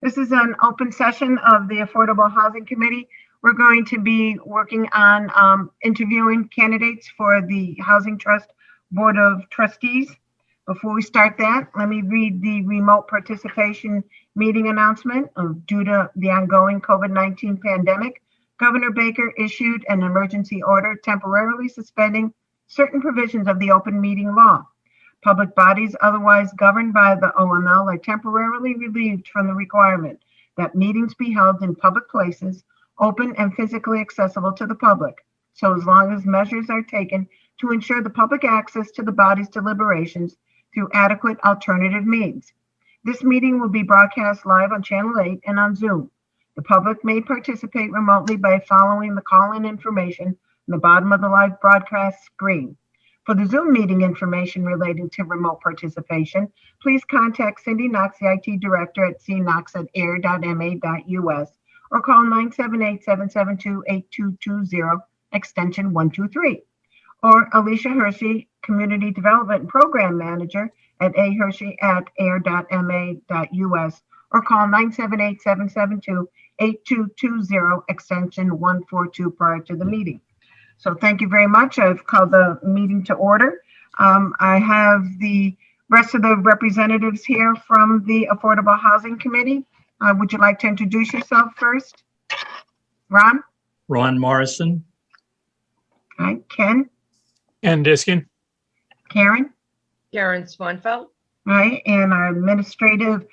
This is an open session of the Affordable Housing Committee. We're going to be working on interviewing candidates for the Housing Trust Board of Trustees. Before we start that, let me read the remote participation meeting announcement. Due to the ongoing COVID-19 pandemic, Governor Baker issued an emergency order temporarily suspending certain provisions of the open meeting law. Public bodies otherwise governed by the OML are temporarily relieved from the requirement that meetings be held in public places, open and physically accessible to the public, so as long as measures are taken to ensure the public access to the body's deliberations through adequate alternative means. This meeting will be broadcast live on Channel 8 and on Zoom. The public may participate remotely by following the call-in information on the bottom of the live broadcast screen. For the Zoom meeting information related to remote participation, please contact Cindy Knox, the IT Director at cknox@ayer.ma.us or call 978-772-8220, extension 123. Or Alicia Hershey, Community Development Program Manager at ahershey@ayer.ma.us or call 978-772-8220, extension 142 prior to the meeting. So thank you very much. I've called the meeting to order. I have the rest of the representatives here from the Affordable Housing Committee. Would you like to introduce yourself first? Ron? Ron Morrison. All right, Ken? Ken Diskin. Karen? Karen Swanfeld. All right, and our administrative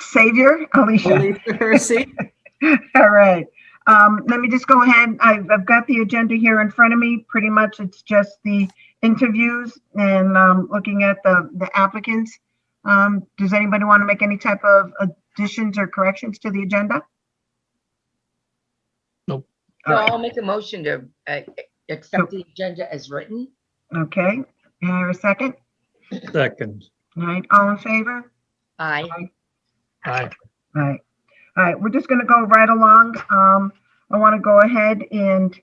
savior, Alicia. Alicia Hersey. All right. Let me just go ahead. I've got the agenda here in front of me. Pretty much it's just the interviews and looking at the applicants. Does anybody want to make any type of additions or corrections to the agenda? Nope. So I'll make a motion to accept the agenda as written. Okay. And I have a second? Second. All right. All in favor? Aye. Aye. All right. All right, we're just going to go right along. I want to go ahead and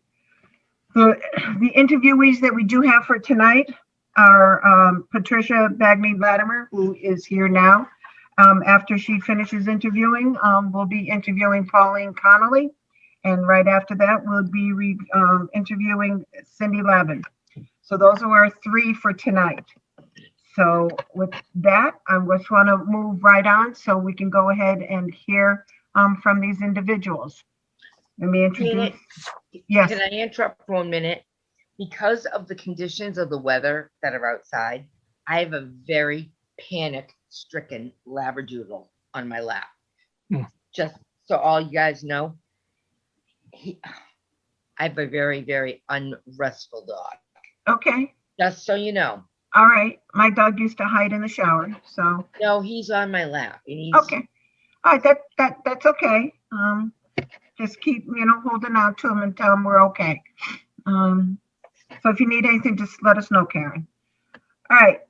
the interviewees that we do have for tonight are Patricia Bagney-Latimer, who is here now. After she finishes interviewing, we'll be interviewing Pauline Connolly. And right after that, we'll be interviewing Cindy Lavin. So those are our three for tonight. So with that, I just want to move right on so we can go ahead and hear from these individuals. Let me introduce. Yes. Can I interrupt for 1 minute? Because of the conditions of the weather that are outside, I have a very panic-stricken Labradoodle on my lap. Just so all you guys know, I have a very, very unrestful dog. Okay. Just so you know. All right. My dog used to hide in the shower, so. No, he's on my lap. And he's, okay. All right. That's okay. Just keep, holding on to him and tell him we're okay. So if you need anything, just let us know, Karen. All right.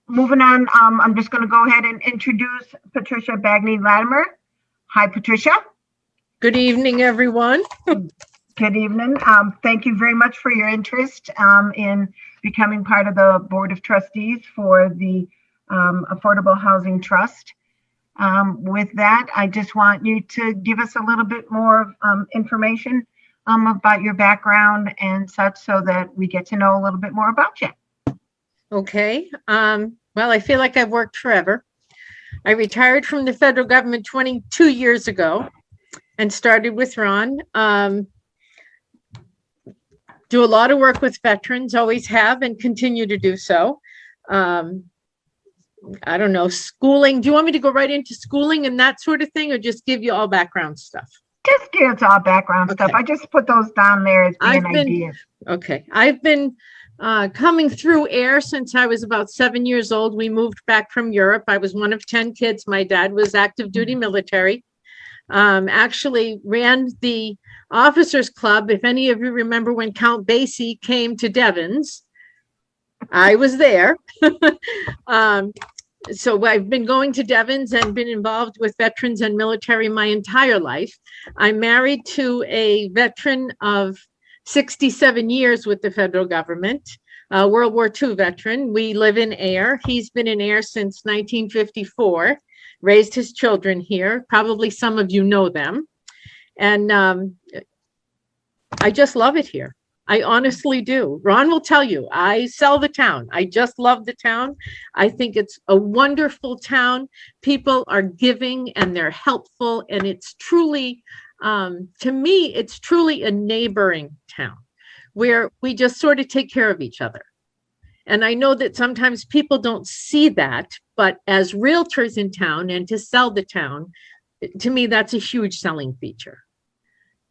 Moving on. I'm just going to go ahead and introduce Patricia Bagney-Latimer. Hi, Patricia. Good evening, everyone. Good evening. Thank you very much for your interest in becoming part of the Board of Trustees for the Affordable Housing Trust. With that, I just want you to give us a little bit more information about your background and such so that we get to know a little bit more about you. Okay. Well, I feel like I've worked forever. I retired from the federal government 22 years ago and started with Ron. Do a lot of work with veterans, always have and continue to do so. I don't know, schooling. Do you want me to go right into schooling and that sort of thing, or just give you all background stuff? Just give us all background stuff. I just put those down there as being ideas. Okay. I've been coming through Ayer since I was about 7 years old. We moved back from Europe. I was one of 10 kids. My dad was active duty military. Actually ran the Officers Club. If any of you remember when Count Basie came to Devon's, I was there. So I've been going to Devon's and been involved with veterans and military my entire life. I'm married to a veteran of 67 years with the federal government, World War II veteran. We live in Ayer. He's been in Ayer since 1954. raised his children here. Probably some of you know them. And I just love it here. I honestly do. Ron will tell you, I sell the town. I just love the town. I think it's a wonderful town. People are giving and they're helpful. And it's truly, to me, it's truly a neighboring town where we just sort of take care of each other. And I know that sometimes people don't see that, but as realtors in town and to sell the town, to me, that's a huge selling feature.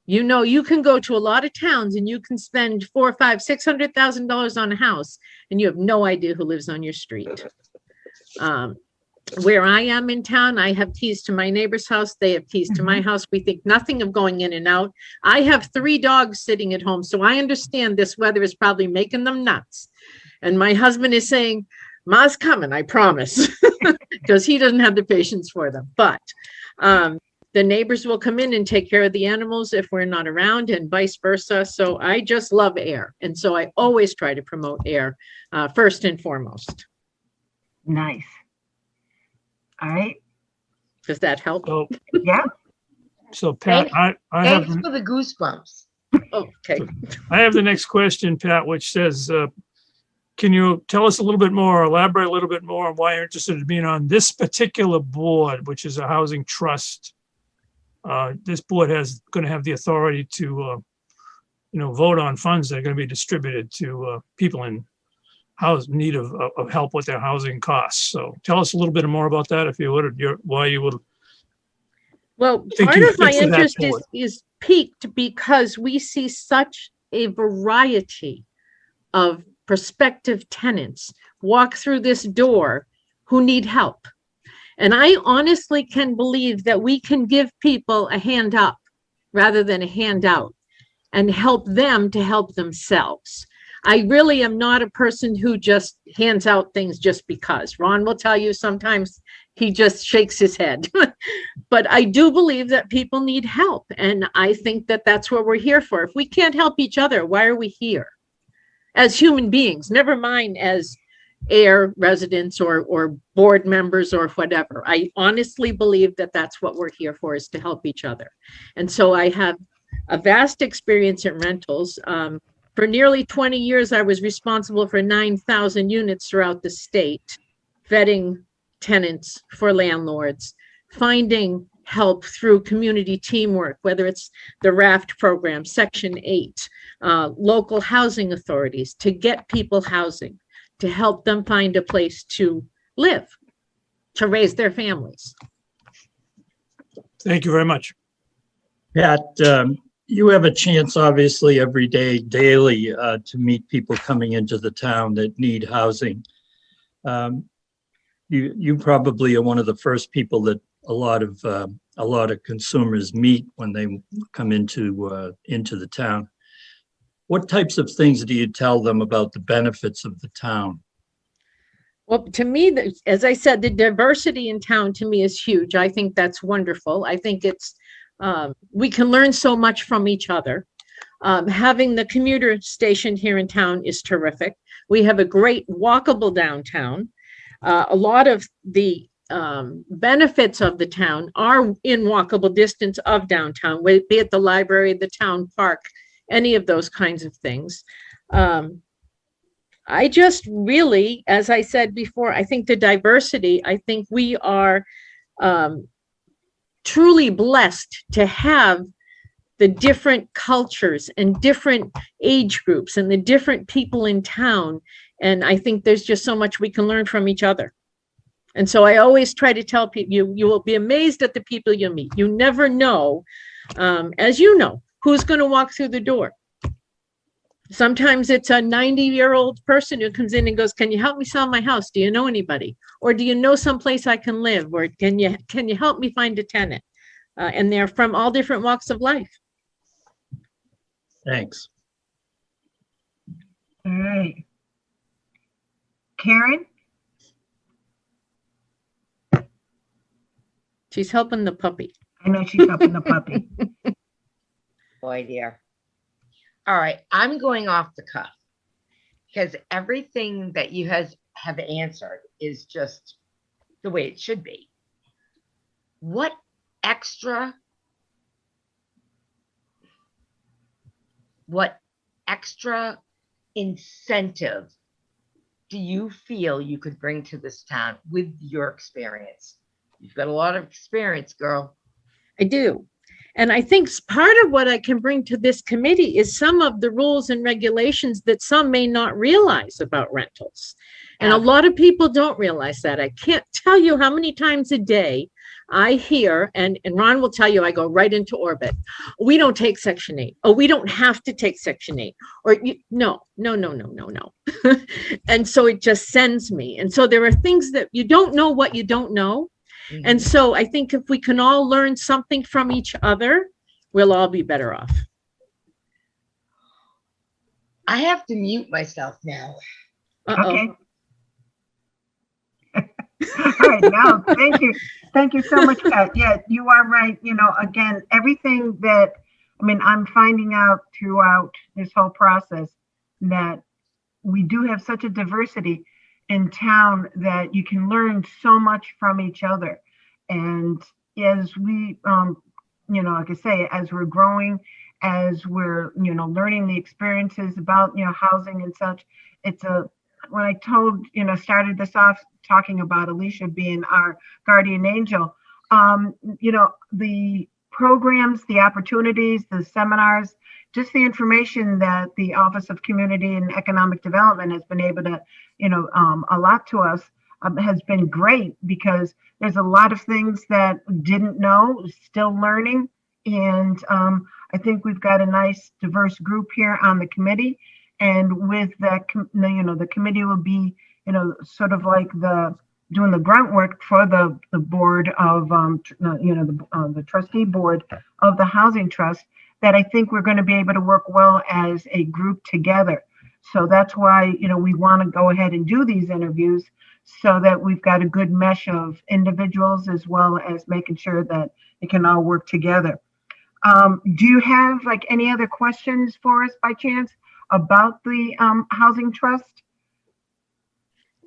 You know, you can go to a lot of towns and you can spend $400,000, $500,000, $600,000 on a house, and you have no idea who lives on your street. Where I am in town, I have keys to my neighbor's house. They have keys to my house. We think nothing of going in and out. I have 3 dogs sitting at home, so I understand this weather is probably making them nuts. And my husband is saying, "Ma's coming, I promise," because he doesn't have the patience for them. But the neighbors will come in and take care of the animals if we're not around, and vice versa. So I just love Ayer. And so I always try to promote Ayer first and foremost. Nice. All right. Does that help? So, Yeah. so Pat, I have, Thanks for the goosebumps. Okay. I have the next question, Pat, which says, can you tell us a little bit more, elaborate a little bit more on why you're interested in being on this particular board, which is a housing trust? This board going to have the authority to, vote on funds that are going to be distributed to people in need of help with their housing costs. So tell us a little bit more about that, if you would, why you would. Well, think part you of my fit for that interest board. is piqued because we see such a variety of prospective tenants walk through this door who need help. And I honestly can believe that we can give people a hand up rather than a handout and help them to help themselves. I really am not a person who just hands out things just because. Ron will tell you sometimes he just shakes his head. But I do believe that people need help. And I think that that's what we're here for. If we can't help each other, why are we here? As human beings, never mind as Ayer residents or board members or whatever. I honestly believe that that's what we're here for, is to help each other. And so I have a vast experience in rentals. For nearly 20 years, I was responsible for 9,000 units throughout the state, vetting tenants for landlords, finding help through community teamwork, whether it's the RAFT program, Section 8, local housing authorities, to get people housing, to help them find a place to live, to raise their families. Thank you very much. Pat, you have a chance, obviously, every day, daily, to meet people coming into the town that need housing. You probably are one of the first people that a lot of consumers meet when they come into the town. What types of things do you tell them about the benefits of the town? Well, to me, as I said, the diversity in town to me is huge. I think that's wonderful. I think it's, we can learn so much from each other. Having the commuter station here in town is terrific. We have a great walkable downtown. A lot of the benefits of the town are in walkable distance of downtown, be it the library, the town park, any of those kinds of things. I just really, as I said before, I think the diversity, I think we are truly blessed to have the different cultures and different age groups and the different people in town. And I think there's just so much we can learn from each other. And so I always try to tell people, you will be amazed at the people you meet. You never know, as you know, who's going to walk through the door. Sometimes it's a 90-year-old person who comes in and goes, "Can you help me sell my house? Do you know anybody? Or do you know someplace I can live? Or can you help me find a tenant?" And they're from all different walks of life. Thanks. All right. Karen? She's helping the puppy. I know she's helping the puppy. Boy, dear. All right, I'm going off the cuff because everything that you have answered is just the way it should be. what extra what extra incentive do you feel you could bring to this town with your experience? You've got a lot of experience, girl. I do. And I think part of what I can bring to this committee is some of the rules and regulations that some may not realize about rentals. And a lot of people don't realize that. I can't tell you how many times a day I hear, and Ron will tell you, I go right into orbit. We don't take Section 8. Oh, we don't have to take Section 8. Or no. And so it just sends me. And so there are things that you don't know what you don't know. And so I think if we can all learn something from each other, we'll all be better off. I have to mute myself now. Okay. All right, no, thank you. Thank you so much, Pat. Yeah, you are right. You know, again, everything that, I mean, I'm finding out throughout this whole process that we do have such a diversity in town that you can learn so much from each other. And as we, you know, like I say, as we're growing, as we're, you know, learning the experiences about, you know, housing and such, it's a, when I told, you know, started this off talking about Alicia being our guardian angel, you know, the programs, the opportunities, the seminars, just the information that the Office of Community and Economic Development has been able to, you know, allot to us has been great, because there's a lot of things that didn't know, still learning. And I think we've got a nice diverse group here on the committee. And with that, you know, the committee will be, you know, sort of like doing the grunt work for the board of, you know, the trustee board of the Housing Trust, that I think we're going to be able to work well as a group together. So that's why, you know, we want to go ahead and do these interviews, so that we've got a good mesh of individuals, as well as making sure that it can all work together. Do you have like any other questions for us by chance about the Housing Trust?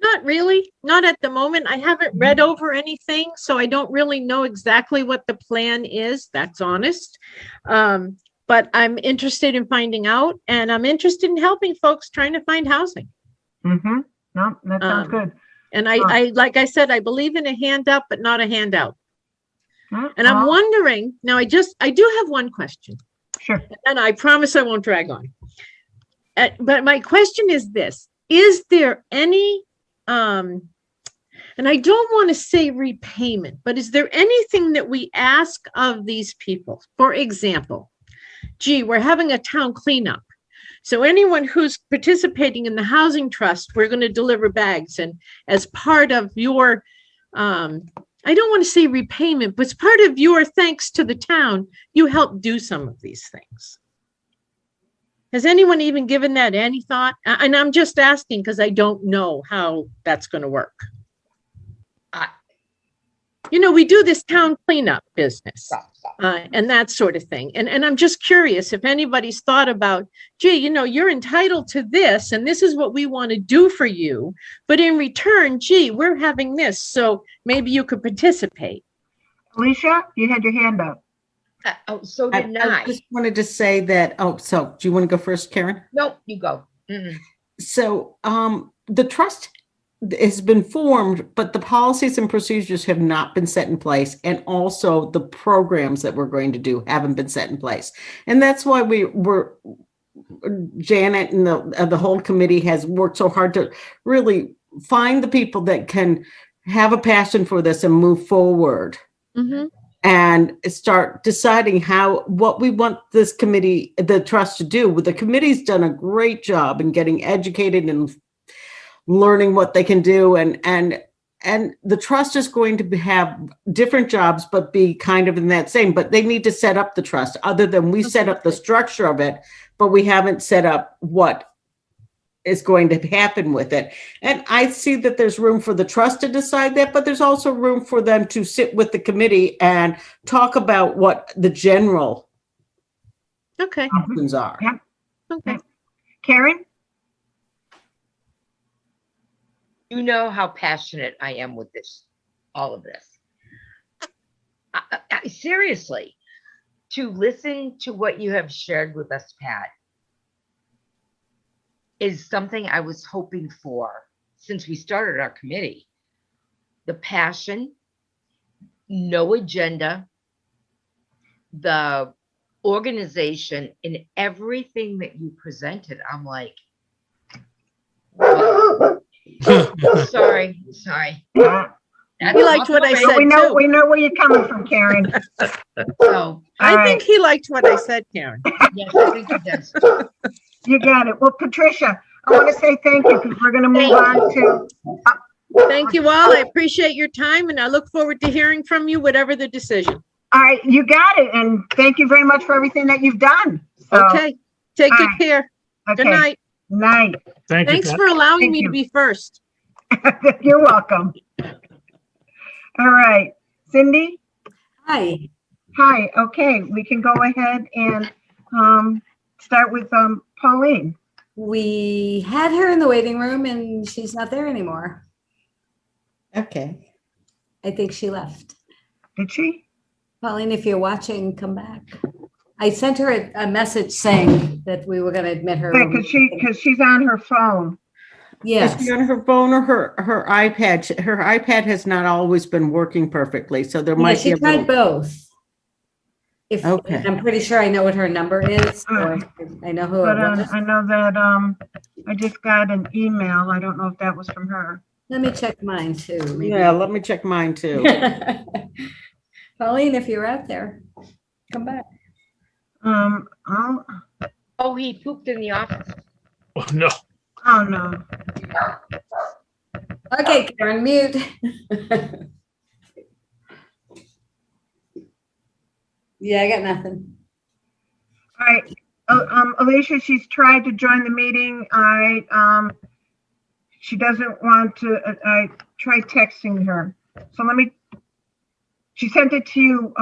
Not really, not at the moment. I haven't read over anything, so I don't really know exactly what the plan is. That's honest. But I'm interested in finding out, and I'm interested in helping folks trying to find housing. Mm-hmm. No, that sounds good. And I, like I said, I believe in a hand up, but not a handout. And I'm wondering, now I do have one question. Sure. And I promise I won't drag on. But my question is this: is there any, and I don't want to say repayment, but is there anything that we ask of these people? For example, gee, we're having a town cleanup. So anyone who's participating in the Housing Trust, we're going to deliver bags. And as part of your, I don't want to say repayment, but it's part of your thanks to the town, you help do some of these things. Has anyone even given that any thought? And I'm just asking because I don't know how that's going to work. You know, we do this town cleanup business and that sort of thing. And I'm just curious if anybody's thought about, gee, you know, you're entitled to this, and this is what we want to do for you. But in return, gee, we're having this. So maybe you could participate. Alicia, you had your hand up. So did I. I just wanted to say that, so do you want to go first, Karen? Nope, you go. So the trust has been formed, but the policies and procedures have not been set in place. And also the programs that we're going to do haven't been set in place. And that's why Janet and the whole committee has worked so hard to really find the people that can have a passion for this and move forward. Mm-hmm. And start deciding what we want this committee, the trust, to do. The committee's done a great job in getting educated and learning what they can do. And the trust is going to have different jobs, but be kind of in that same, but they need to set up the trust, other than we set up the structure of it, but we haven't set up what is going to happen with it. And I see that there's room for the trust to decide that, but there's also room for them to sit with the committee and talk about what the general options are. Yeah. Okay. Karen? You know how passionate I am with this, all of this. Seriously, to listen to what you have shared with us, Pat, is something I was hoping for since we started our committee. The passion, no agenda, the organization in everything that you presented. I'm like, sorry. He liked what I said We know too. where you're coming from, Karen. So, I think he liked what I said, Karen. yes, I think he does. You got it. Well, Patricia, I want to say thank you because we're going to move on to, Thank you all. I appreciate your time and I look forward to hearing from you, whatever the decision. all right, you got it. And thank you very much for everything that you've done. So, Okay, take good all right. care. Good Okay. night. Night. Thank you, Thanks Pat. for allowing Thank me to you. be first. You're welcome. All right, Cindy? Hi. Hi, okay, we can go ahead and start with Pauline. We had her in the waiting room and she's not there anymore. Okay. I think she left. Did she? Pauline, if you're watching, come back. I sent her a message saying that we were going to admit her. Because she's on her phone. Is Yes. she on her phone or her iPad? Her iPad has not always been working perfectly, so there Yeah, might be she a tried little. both. If Okay. I'm pretty sure I know what her number is, or I know who it But was. I know that I just got an email. I don't know if that was from her. Let me check mine too. maybe. Yeah, let me check mine too. Pauline, if you're out there, come back. Oh, Oh, he pooped in the office. Oh, no. oh no. Okay, Karen, mute. Yeah, I got nothing. All right, Alicia, she's tried to join the meeting. She doesn't want to, I tried texting her. So she sent it to you,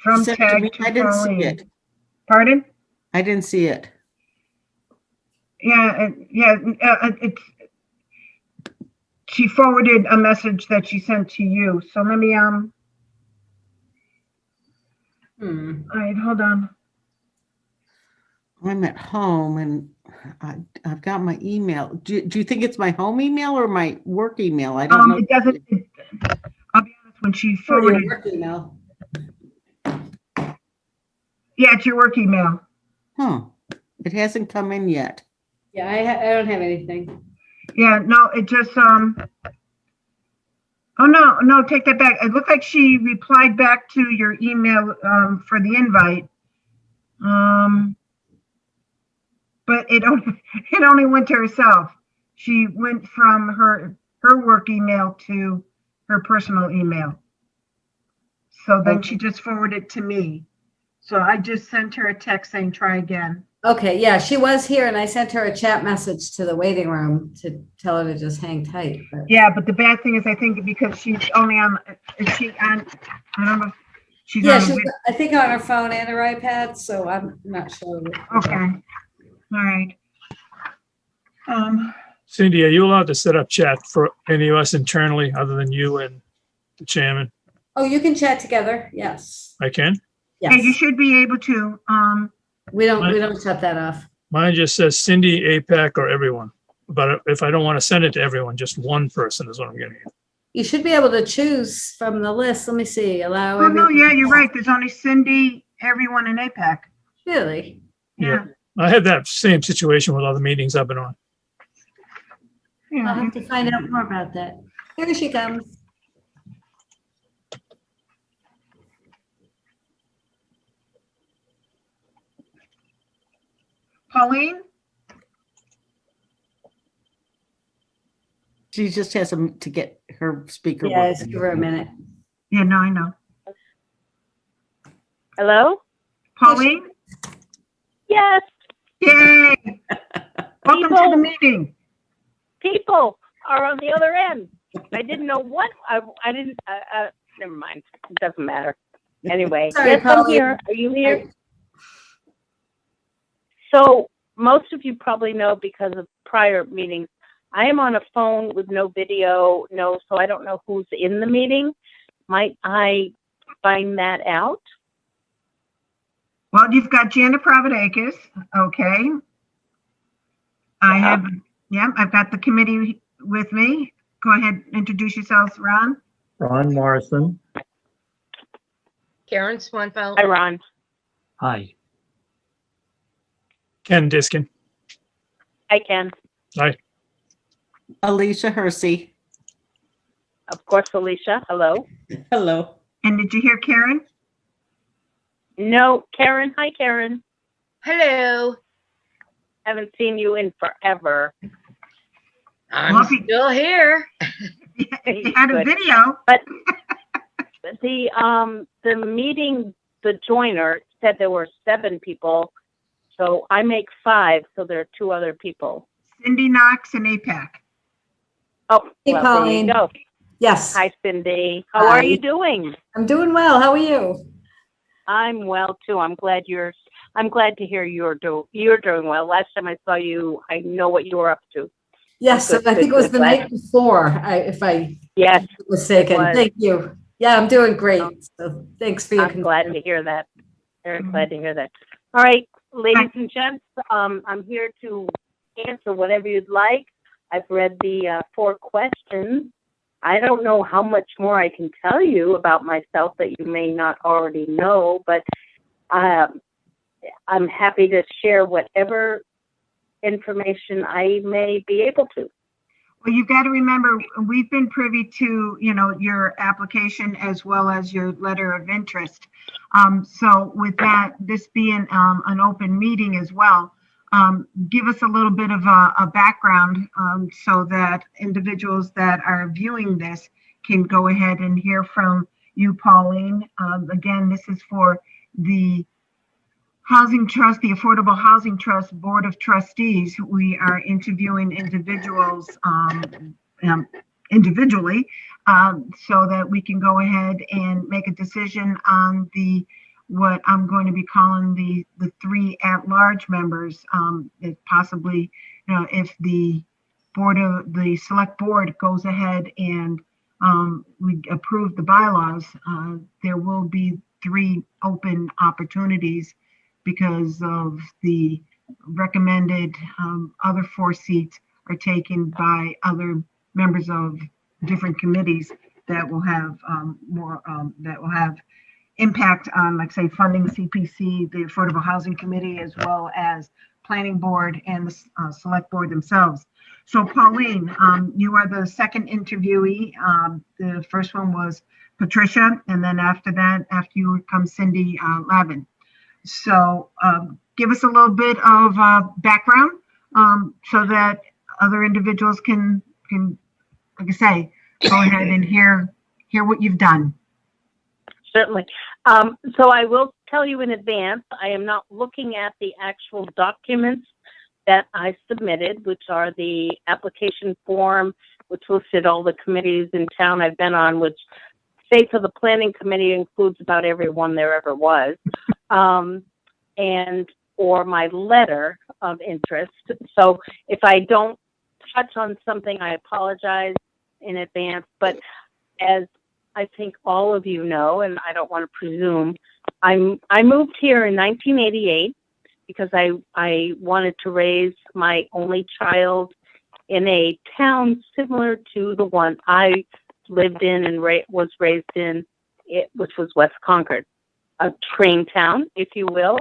from Sent to tag me. to I didn't see Pauline. it. Pardon? I didn't see it. Yeah, she forwarded a message that she sent to you. So let me, all right, hold on. I'm at home and I've got my email. Do you think it's my home email or my work email? I don't know. It doesn't, I'll be honest, when she For your forwarded, work email. yeah, it's your work email. Huh. It hasn't come in yet. Yeah, I don't have anything. Yeah, no, it just, oh, no, take that back. It looked like she replied back to your email, for the invite. But it only went to herself. She went from her work email to her personal email. So then she just forwarded it to me. So I just sent her a text saying, try again. Okay, yeah, she was here and I sent her a chat message to the waiting room to tell her to just hang tight. But Yeah, but the bad thing is I think because she's only on, is she on, I don't know. She's yeah, on, she's, I think on her phone and her iPad, so I'm not sure. okay. All right. Cindy, are you allowed to set up chat for any of us internally other than you and the chairman? Oh, you can chat together. Yes. I can? Yeah, you Yes. should be able to, We don't shut that off. Mine just says Cindy, APAC, or everyone. But if I don't want to send it to everyone, just one person is what I'm getting at. You should be able to choose from the list. Let me see. Allow. oh, no, everyone yeah, to you're chat. right. There's only Cindy, everyone in APAC. Really? Yeah. I had that same situation with other meetings I've been on. Yeah. I'll have to find out more about that. Here she comes. Pauline? She just has to get her speaker. Yeah, working. just give her a minute. Yeah, no, I know. Hello? Pauline? Yes, Yay! Welcome to the People. meeting. people are on the other end. I didn't know what, I didn't, never mind. It doesn't matter. Anyway, Sorry, yes, I'm Pauline. here. Are you here? So most of you probably know because of prior meetings, I am on a phone with no video, so I don't know who's in the meeting. Might I find that out? Well, you've got Janet Providakis, okay. I Yeah. have, yeah, I've got the committee with me. Go ahead, introduce yourselves, Ron. Ron Morrison. Karen Swanfeld. Hi, Ron. Hi. Ken Diskin. Hi, Ken. Alicia Hersey. Of course, Alicia. Hello. Hello. And did you hear Karen? No, Karen. Hi, Karen. Hello. Haven't seen you in forever. I'm Lucky. still here. You had a Good. video. The meeting, the joiner said there were 7 people, so I make 5, so there are 2 other people. Cindy Knox and APAC. Oh, Hey, well, Pauline. there you go. Yes, Hi, Cindy. How are Hi. you doing? I'm doing well. How are you? I'm well too. I'm glad to hear you're doing well. Last time I saw you, I know what you were up to. Yes, Good, I think it was good, the glad- night before, if I'm Yes, mistaken. was. Thank you. Yeah, I'm doing great. So thanks for your I'm glad concern. to hear that. Very glad to hear that. All right, ladies and gents, I'm here to answer whatever you'd like. I've read the 4 questions. I don't know how much more I can tell you about myself that you may not already know, but I'm happy to share whatever information I may be able to. Well, you've got to remember, we've been privy to, your application as well as your letter of interest. So with that, this being an open meeting as well, give us a little bit of a background so that individuals that are viewing this can go ahead and hear from you, Pauline. Again, this is for the Housing Trust, the Affordable Housing Trust Board of Trustees. We are interviewing individuals individually so that we can go ahead and make a decision on what I'm going to be calling the 3 at-large members. If possibly, if the select board goes ahead and we approve the bylaws, there will be 3 open opportunities because of the recommended other 4 seats are taken by other members of different committees that will have impact on, like, say, funding CPC, the Affordable Housing Committee, as well as Planning Board and the Select Board themselves. So, Pauline, you are the second interviewee. The first one was Patricia, and then after you comes Cindy Lavin. So give us a little bit of background so that other individuals can, like I say, go ahead and hear what you've done. Certainly. So I will tell you in advance, I am not looking at the actual documents that I submitted, which are the application form, which listed all the committees in town I've been on, which, say for the planning committee, includes about everyone there ever was, or my letter of interest. So if I don't touch on something, I apologize in advance. But as I think all of you know, and I don't want to presume, I moved here in 1988 because I wanted to raise my only child in a town similar to the one I lived in and was raised in, which was West Concord, a train town, if you will.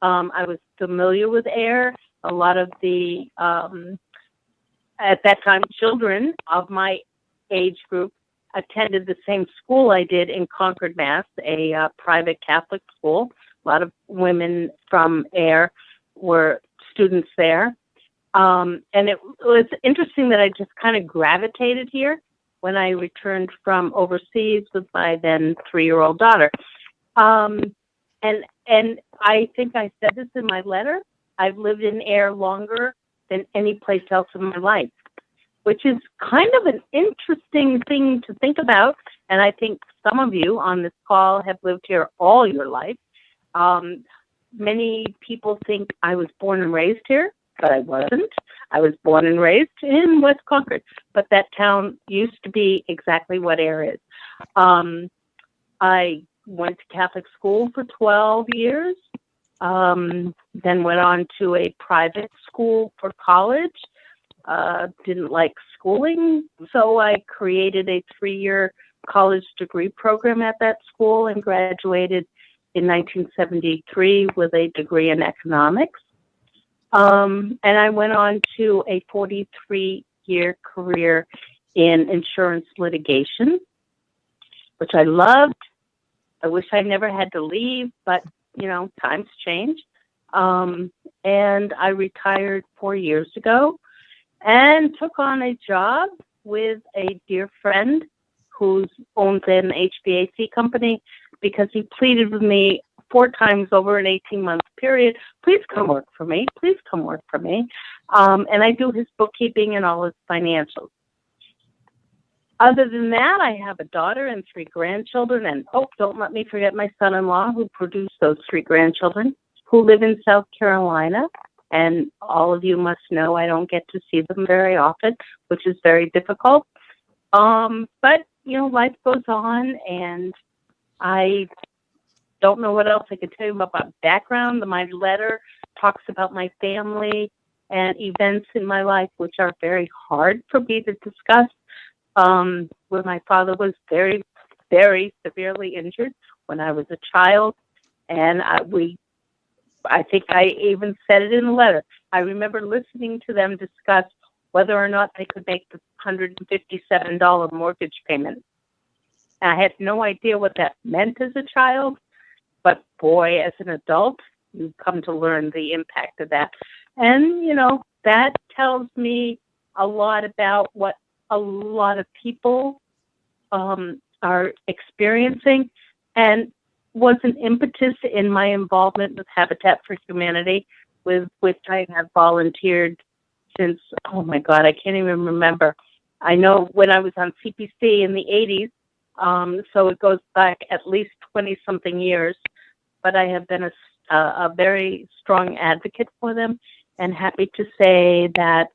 I was familiar with Ayer. A lot of the, at that time, children of my age group attended the same school I did in Concord, Mass., a private Catholic school. A lot of women from Ayer were students there. And it was interesting that I just kind of gravitated here when I returned from overseas with my then 3-year-old daughter. And I think I said this in my letter, I've lived in Ayer longer than any place else in my life, which is kind of an interesting thing to think about. And I think some of you on this call have lived here all your life. Many people think I was born and raised here. but I wasn't. I was born and raised in West Concord, but that town used to be exactly what Ayer is. I went to Catholic school for 12 years, then went on to a private school for college. Didn't like schooling, so I created a 3-year college degree program at that school and graduated in 1973 with a degree in economics. And I went on to a 43-year career in insurance litigation, which I loved. I wish I never had to leave, but, you know, times change. And I retired 4 years ago and took on a job with a dear friend who owns an HVAC company because he pleaded with me 4 times over an 18-month period, please come work for me, please come work for me. And I do his bookkeeping and all his financials. Other than that, I have a daughter and 3 grandchildren, and don't let me forget my son-in-law who produced those 3 grandchildren who live in South Carolina. And all of you must know I don't get to see them very often, which is very difficult. But, you know, life goes on, and I don't know what else I could tell you about background. My letter talks about my family and events in my life, which are very hard for me to discuss. When my father was very, very severely injured when I was a child, and I think I even said it in the letter. I remember listening to them discuss whether or not they could make the $157 mortgage payment. And I had no idea what that meant as a child, but boy, as an adult, you come to learn the impact of that. And, you know, that tells me a lot about what a lot of people are experiencing, and was an impetus in my involvement with Habitat for Humanity, with which I have volunteered since, oh my God, I can't even remember. I know when I was on CPC in the 80s, so it goes back at least 20-something years, but I have been a very strong advocate for them, and happy to say that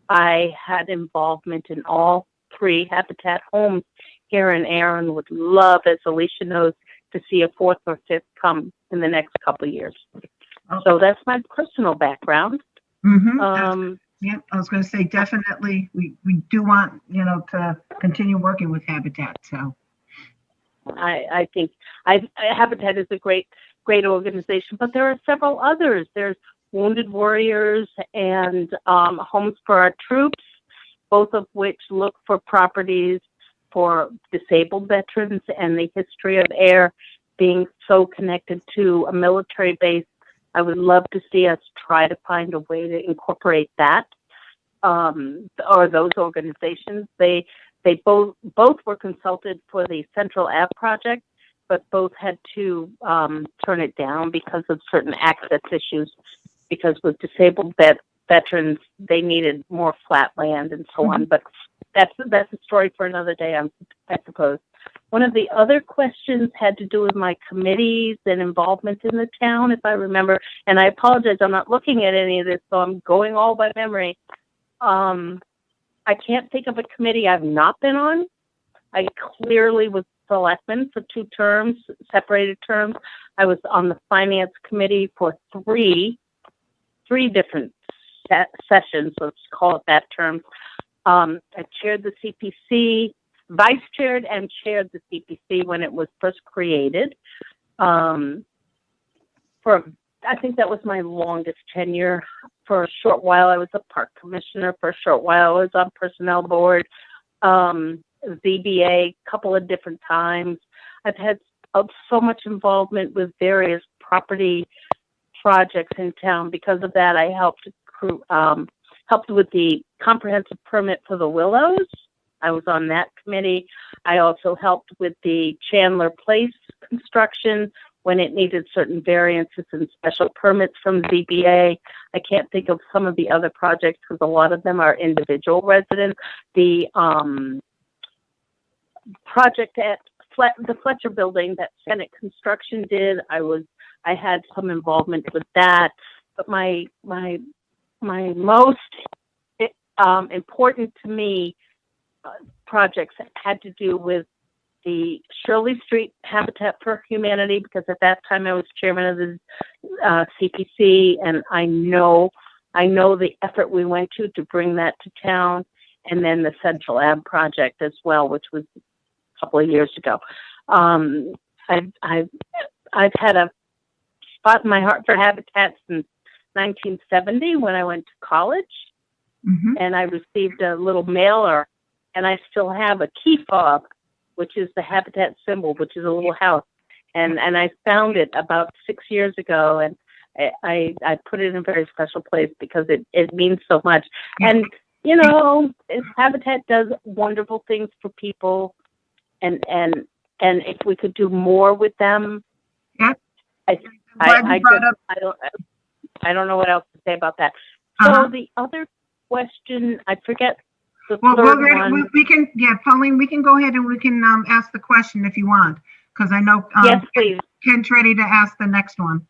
I had involvement in all 3 Habitat homes here in Ayer, and would love, as Alicia knows, to see a 4th or 5th come in the next couple of years. So that's my personal background. Mm-hmm. Yeah, I was going to say, definitely, we do want, you know, to continue working with Habitat. So I think Habitat is a great organization, but there are several others. There's Wounded Warriors and Homes for Our Troops, both of which look for properties for disabled veterans, and the history of Ayer being so connected to a military base. I would love to see us try to find a way to incorporate that, or those organizations. They both were consulted for the Central Ave project, but both had to turn it down because of certain access issues, because with disabled veterans, they needed more flat land and so on. But that's a story for another day, I suppose. One of the other questions had to do with my committees and involvement in the town, if I remember. And I apologize, I'm not looking at any of this, so I'm going all by memory. I can't think of a committee I've not been on. I clearly was selectman for 2 terms, separated terms. I was on the finance committee for three different sessions, let's call it that term. I chaired the CPC, vice chaired and chaired the CPC when it was first created. I think that was my longest tenure. For a short while, I was a park commissioner. For a short while, I was on personnel board, ZBA, a couple of different times. I've had so much involvement with various property projects in town. Because of that, I helped with the comprehensive permit for the Willows. I was on that committee. I also helped with the Chandler Place construction when it needed certain variances and special permits from ZBA. I can't think of some of the other projects because a lot of them are individual residents. The project at the Fletcher building that Senate Construction did, I had some involvement with that. But my most important to me projects had to do with the Shirley Street Habitat for Humanity, because at that time I was chairman of the CPC, and I know the effort we went to bring that to town, and then the Central Ave project as well, which was a couple of years ago. I've had a spot in my heart for habitat since 1970 when I went to college, and I received a little mailer, and I still have a key fob, which is the habitat symbol, which is a little house. And I found it about 6 years ago, and I put it in a very special place because it means so much. And, you know, Habitat does wonderful things for people, and if we could do more with them. Yeah. I don't know what else to say about that. So the other question, I forget the third one. We can, Pauline, we can go ahead and we can ask the question if you want, because I know yes, please. Ken's ready to ask the next one.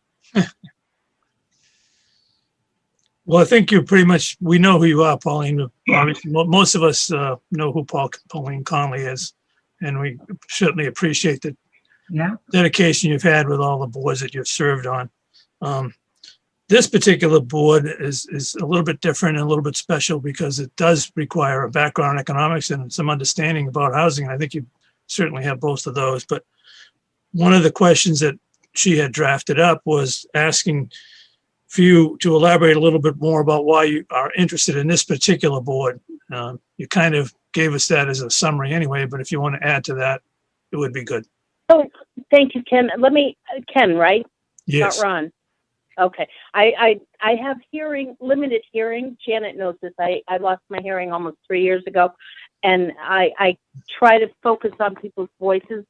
Well, I think you pretty much, we know who you are, Pauline. Obviously, most of us know who Pauline Conley is, and we certainly appreciate the dedication you've had with all the boards that you've served on. This particular board is a little bit different and a little bit special because it does require a background in economics and some understanding about housing. I think you certainly have both of those. But one of the questions that she had drafted up was asking for you to elaborate a little bit more about why you are interested in this particular board. You kind of gave us that as a summary anyway, but if you want to add to that, it would be good. Oh, thank you, Ken. Ken, right? Yes. Not Ron. Okay. I have limited hearing. Janet knows this. I lost my hearing almost 3 years ago, and I try to focus on people's voices,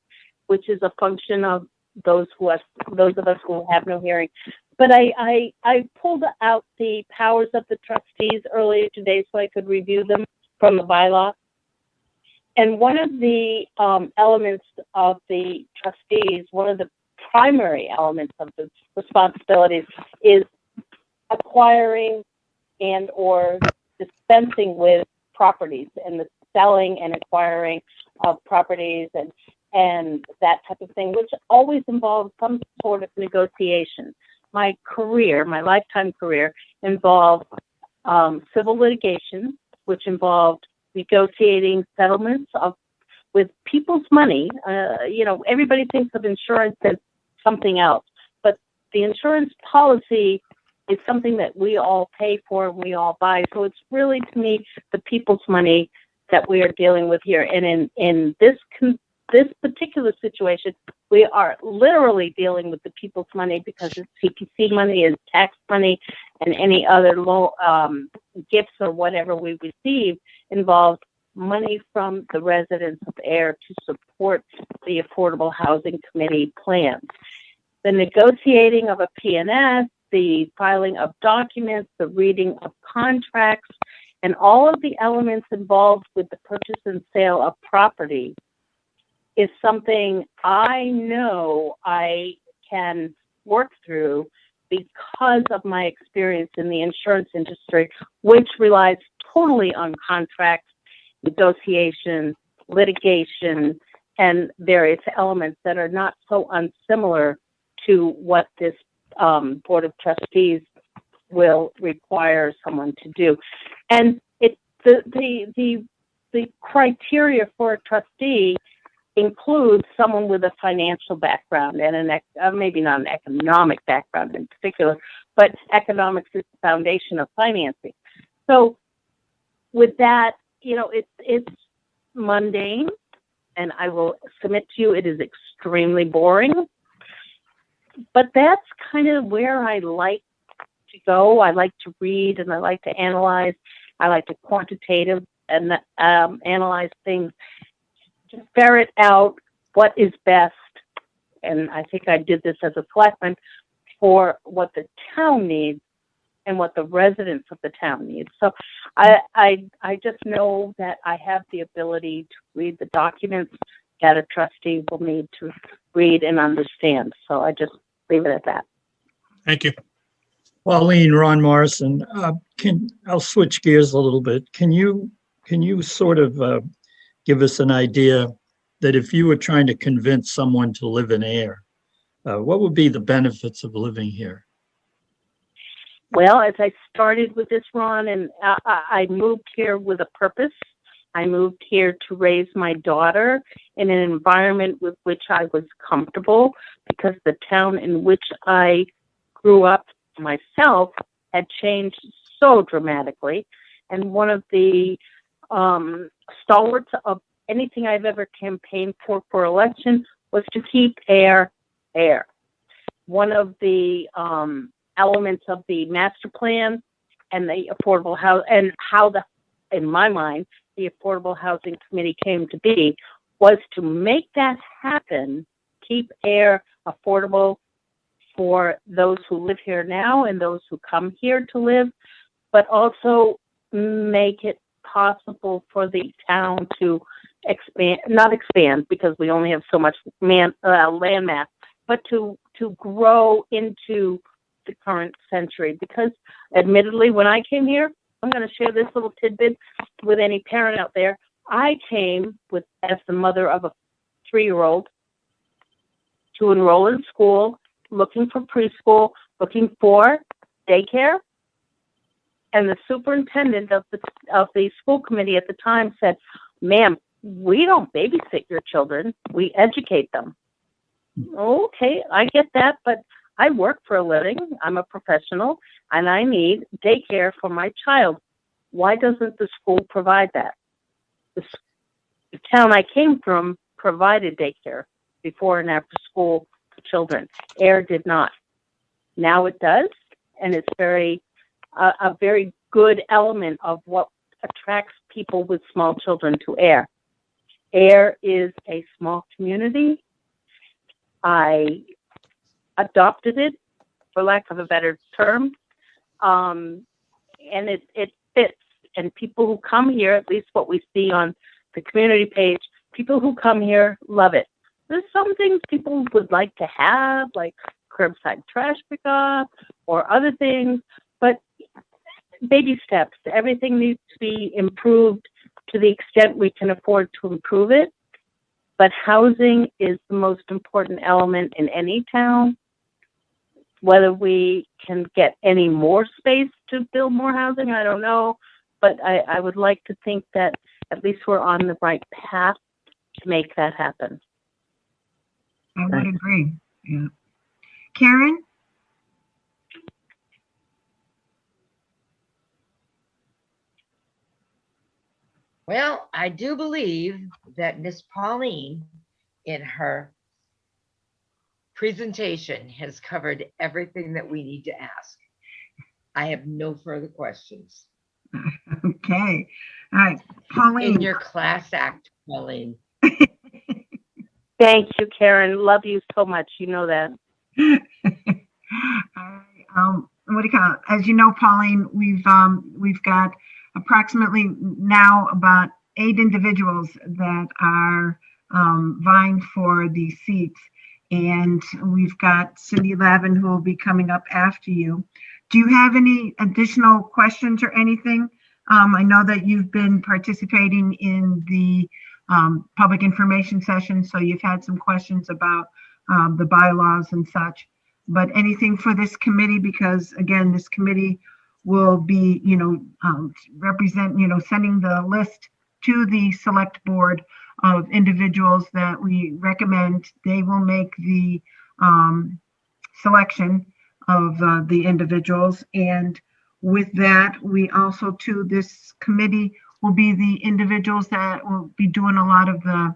which is a function of those of us who have no hearing. But I pulled out the powers of the trustees earlier today so I could review them from the bylaw. And one of the elements of the trustees, one of the primary elements of the responsibilities, is acquiring and or dispensing with properties, and the selling and acquiring of properties and that type of thing, which always involves some sort of negotiation. My lifetime career involved civil litigation, which involved negotiating settlements with people's money. Everybody thinks of insurance as something else, but the insurance policy is something that we all pay for and we all buy. So it's really, to me, the people's money that we are dealing with here. And in this particular situation, we are literally dealing with the people's money because it's CPC money, is tax money, and any other gifts or whatever we receive involves money from the residents of Ayer to support the Affordable Housing Committee plans. The negotiating of a P&S, the filing of documents, the reading of contracts, and all of the elements involved with the purchase and sale of property is something I know I can work through because of my experience in the insurance industry, which relies totally on contracts, negotiation, litigation, and various elements that are not so unsimilar to what this Board of Trustees will require someone to do. And the criteria for a trustee includes someone with a financial background and maybe not an economic background in particular, but economics is the foundation of financing. So with that, it's mundane, and I will submit to you it is extremely boring. But that's kind of where I like to go. I like to read and I like to analyze. I like to quantitative and analyze things to ferret out what is best. And I think I did this as a selectman for what the town needs and what the residents of the town need. So I just know that I have the ability to read the documents that a trustee will need to read and understand. So I just leave it at that. Thank you. Pauline, Ron Morrison, I'll switch gears a little bit. Can you sort of give us an idea that if you were trying to convince someone to live in Ayer, what would be the benefits of living here? Well, as I started with this, Ron, and I moved here with a purpose. I moved here to raise my daughter in an environment with which I was comfortable, because the town in which I grew up myself had changed so dramatically. And one of the stalwarts of anything I've ever campaigned for election was to keep Ayer. One of the elements of the master plan and the affordable house, and how in my mind, the Affordable Housing Committee came to be, was to make that happen, keep Ayer affordable for those who live here now and those who come here to live, but also make it possible for the town to not expand because we only have so much land mass, but to grow into the current century. Because admittedly, when I came here, I'm going to share this little tidbit with any parent out there. I came as the mother of a 3-year-old to enroll in school, looking for preschool, looking for daycare. And the superintendent of the school committee at the time said, "Ma'am, we don't babysit your children, we educate them." Okay, I get that, but I work for a living, I'm a professional, and I need daycare for my child. Why doesn't the school provide that? The town I came from provided daycare before and after school for children. Ayer did not. Now it does, and it's a very good element of what attracts people with small children to Ayer. Ayer is a small community. I adopted it, for lack of a better term, and it fits. And people who come here, at least what we see on the community page, people who come here love it. There's some things people would like to have, like curbside trash pickup or other things, but baby steps. Everything needs to be improved to the extent we can afford to improve it. But housing is the most important element in any town. Whether we can get any more space to build more housing, I don't know. But I would like to think that at least we're on the right path to make that happen. I would agree. Yeah. Karen? Well, I do believe that Miss Pauline, in her presentation, has covered everything that we need to ask. I have no further questions. Okay. All right. Pauline. In your class act, Pauline. Thank you, Karen. Love you so much. You know that. What do you call it? As you know, Pauline, we've got approximately now about 8 individuals that are vying for these seats, and we've got Cindy Lavin who will be coming up after you. Do you have any additional questions or anything? I know that you've been participating in the public information session, so you've had some questions about the bylaws and such. But anything for this committee, because again, this committee will be, sending the list to the select board of individuals that we recommend. They will make the selection of the individuals. And with that, we also, to this committee, will be the individuals that will be doing a lot of the,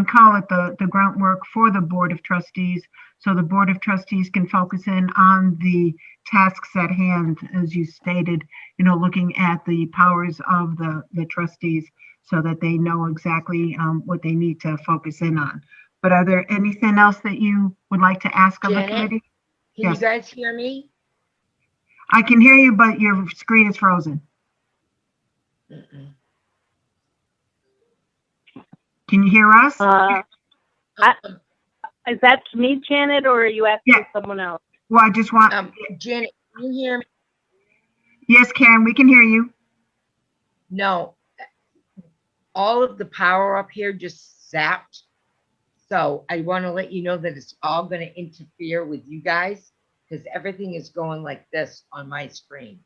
call it the groundwork for the Board of Trustees. So the Board of Trustees can focus in on the tasks at hand, as you stated, looking at the powers of the trustees so that they know exactly what they need to focus in on. But are there anything else that you would like to ask of Janet, the committee? Can Yes. you guys hear me? I can hear you, but your screen is frozen. Mm-mm. Can you hear us? Is that to me, Janet, or are you asking someone else? Well, I just want, Janet, Can you hear me? Yes, Karen, we can hear you. No. All of the power up here just zapped. So I want to let you know that it's all going to interfere with you guys because everything is going like this on my screen.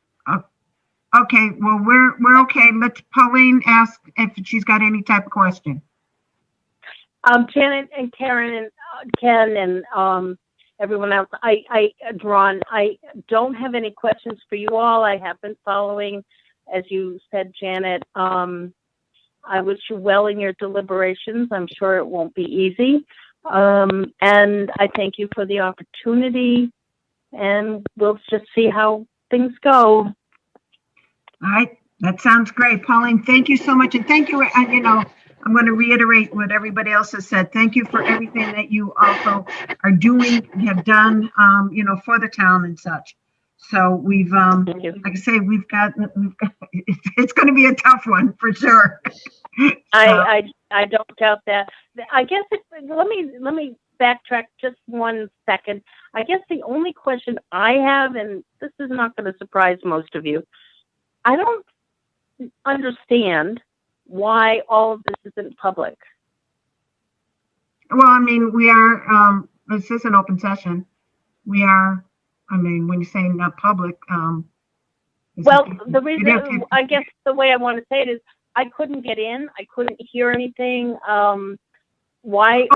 Okay, well, we're okay. Let's Pauline ask if she's got any type of question. Janet and Karen and Ken and everyone else, Ron, I don't have any questions for you all. I have been following, as you said, Janet. I wish you well in your deliberations. I'm sure it won't be easy. And I thank you for the opportunity, and we'll just see how things go. All right, that sounds great. Pauline, thank you so much. And thank you, I'm going to reiterate what everybody else has said. Thank you for everything that you also are doing, have done, for the town and such. So we've, Thank you. like I say, we've got it's going to be a tough one for sure. I don't doubt that. I guess let me backtrack just 1 second. I guess the only question I have, and this is not going to surprise most of you, I don't understand why all of this isn't public. Well, I mean, we are, this is an open session. We are, I mean, when you say not public, Well, the reason, I guess the way I want to say it is I couldn't get in. I couldn't hear anything. Why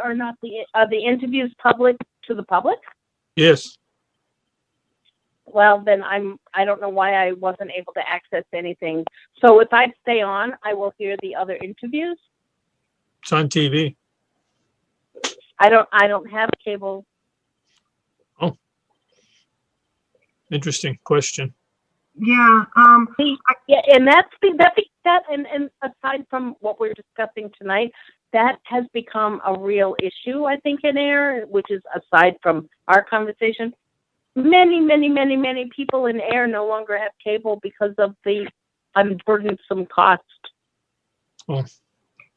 are not the interviews public to the public? Yes. Well, then I don't know why I wasn't able to access anything. So if I stay on, I will hear the other interviews. It's on TV. I don't have cable. Interesting question. Yeah, Yeah, and and aside from what we're discussing tonight, that has become a real issue, I think, in Ayer, which is aside from our conversation. Many people in Ayer no longer have cable because of the unburdensome cost. Oh.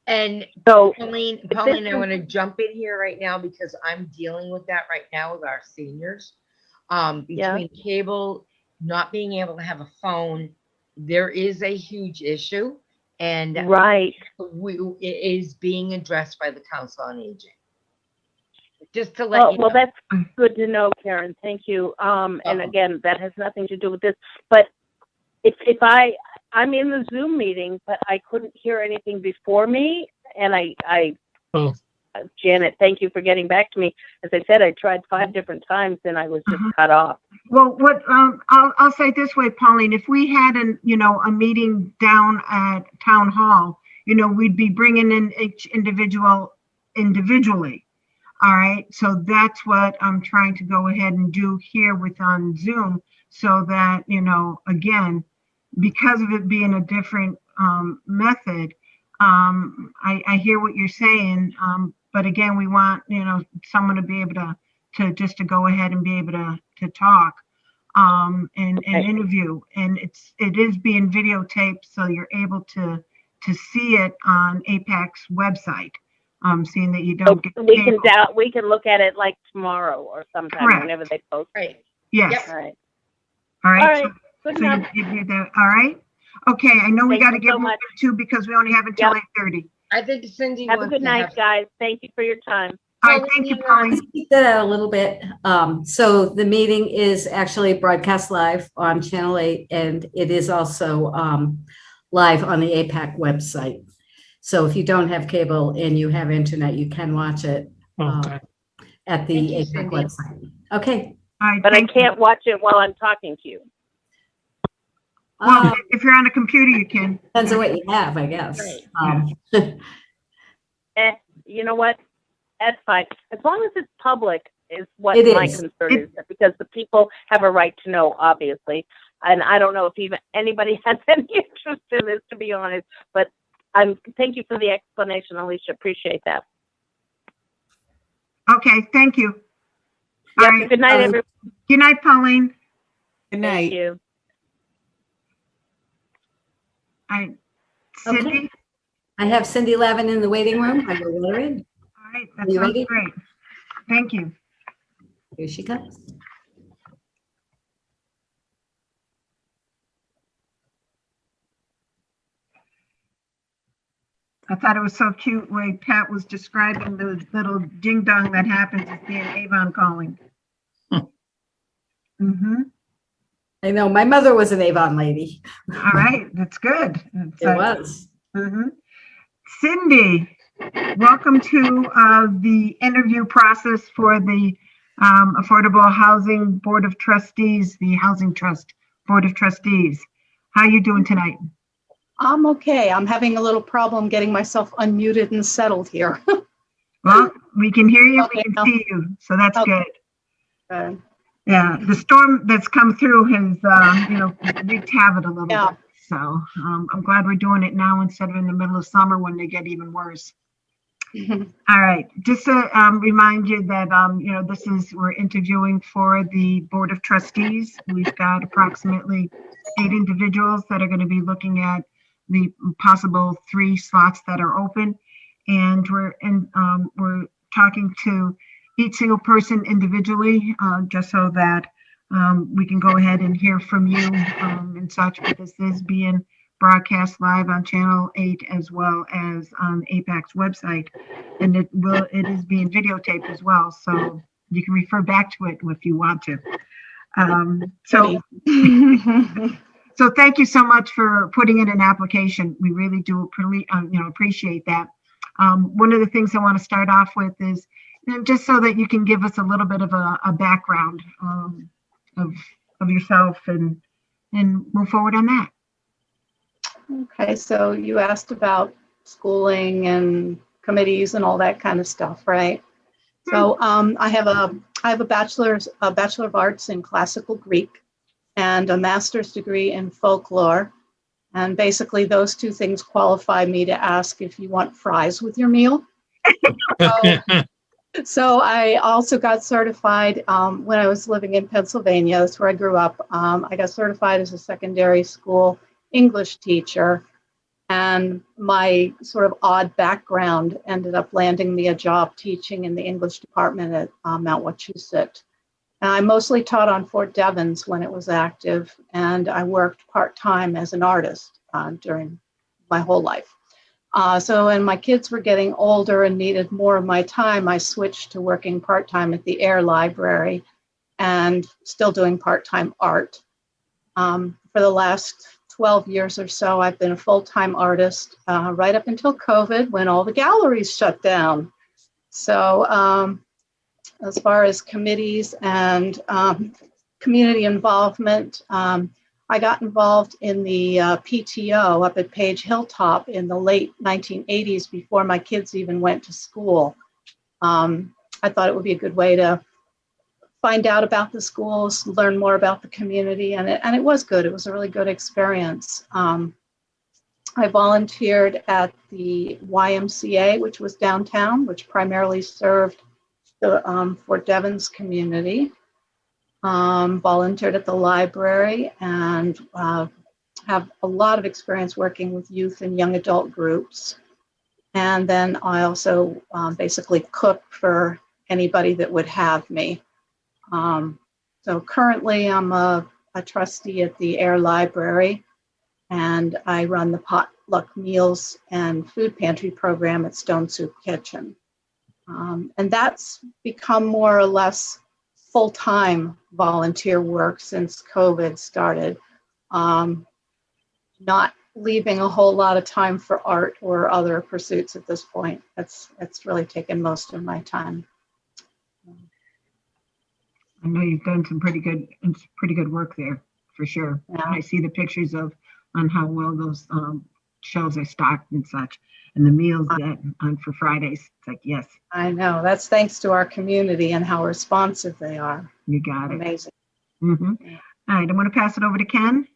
And So, Pauline, I want to jump in here right now because I'm dealing with that right now with our seniors. Between cable, not being able to have a phone, there is a huge issue, and right. it is being addressed by the Council on Aging. Just to let you Well, know. that's good to know, Karen. Thank you. And again, that has nothing to do with this. But if I'm in the Zoom meeting, but I couldn't hear anything before me, and Janet, thank you for getting back to me. As I said, I tried 5 different times and I was just cut off. well, what I'll say it this way, Pauline, if we had a meeting down at town hall, we'd be bringing in each individual individually. All right, so that's what I'm trying to go ahead and do here on Zoom, so that again, because of it being a different method, I hear what you're saying, but again, we want someone to be able to just to go ahead and be able to talk and interview, and it is being videotaped, so you're able to see it on APAC's website. Seeing that you don't get we can look at it like tomorrow or sometime. Correct. Whenever they post. Right. Yes. Yep. All right. All right. So, good enough. You did that. All right. Okay. I know we got to get so moving too because we only have until 8:30. I think Cindy have a good night, guys. Thank you for your time. All right. Thank you, Pauline. Let's keep that out a little bit. So the meeting is actually broadcast live on Channel 8, and it is also live on the APAC website. So if you don't have cable and you have internet, you can watch it at the APAC website. Okay. All right, but I can't watch it while I'm talking to you. Well, if you're on a computer, you can. Depends on what you have, I guess. Right. You know what? That's fine. As long as it's public is what my concern is, because the people have a right to know, obviously. And I don't know if even anybody has any interest in this, to be honest, but thank you for the explanation, Alicia. Appreciate that. Okay, thank you. Yep, all right. Good night, everyone. Good night, Pauline. Good night. Thank you. All right, Cindy. Okay. I have Cindy Lavin in the waiting room. I will let her in. All right, that sounds great. Thank you. Here she comes. I thought it was so cute way Pat was describing the little ding dong that happens as being Avon calling. Mm-hmm. I know, my mother was an Avon lady. All right, that's good. It was. Mhm. Cindy, welcome to the interview process for the Affordable Housing Board of Trustees, the Housing Trust Board of Trustees. How are you doing tonight? I'm okay. I'm having a little problem getting myself unmuted and settled here. Well, we can hear you, we Okay, can now- see you, so that's Okay. good. Uh, Yeah, the storm that's come through has, wreaked havoc a little Yeah. bit. So I'm glad we're doing it now instead of in the middle of summer when they get even worse. All right, just to remind you that, we're interviewing for the Board of Trustees. We've got approximately 8 individuals that are going to be looking at the possible 3 slots that are open. And we're talking to each single person individually, just so that we can go ahead and hear from you and such, but this is being broadcast live on Channel 8 as well as on APAC's website. And it is being videotaped as well, so you can refer back to it if you want to. So thank you so much for putting in an application. We really do appreciate that. One of the things I want to start off with is, just so that you can give us a little bit of a background of yourself and move forward on that. Okay, so you asked about schooling and committees and all that kind of stuff, right? So I have a bachelor of arts in classical Greek and a master's degree in folklore. And basically those 2 things qualify me to ask if you want fries with your meal. So I also got certified when I was living in Pennsylvania. That's where I grew up. I got certified as a secondary school English teacher. And my sort of odd background ended up landing me a job teaching in the English department at Mount Wachusett. And I mostly taught on Fort Devens when it was active. And I worked part-time as an artist during my whole life. So when my kids were getting older and needed more of my time, I switched to working part-time at the Ayer Library and still doing part-time art. For the last 12 years or so, I've been a full-time artist right up until COVID when all the galleries shut down. So as far as committees and community involvement, I got involved in the PTO up at Page Hilltop in the late 1980s before my kids even went to school. I thought it would be a good way to find out about the schools, learn more about the community, and it was good. It was a really good experience. I volunteered at the YMCA, which was downtown, which primarily served the Fort Devens community. Volunteered at the library and have a lot of experience working with youth and young adult groups. And then I also basically cook for anybody that would have me. So currently I'm a trustee at the Ayer Library, and I run the potluck meals and food pantry program at Stone Soup Kitchen. And that's become more or less full-time volunteer work since COVID started. Not leaving a whole lot of time for art or other pursuits at this point. It's really taken most of my time. I know you've done some pretty good work there, for sure. Yeah. I see the pictures on how well those shelves are stocked and such, and the meals that for Fridays. It's like, yes, I know. That's thanks to our community and how responsive they are. you got it. Amazing. Mm-hmm. All right, I'm going to pass it over to Ken.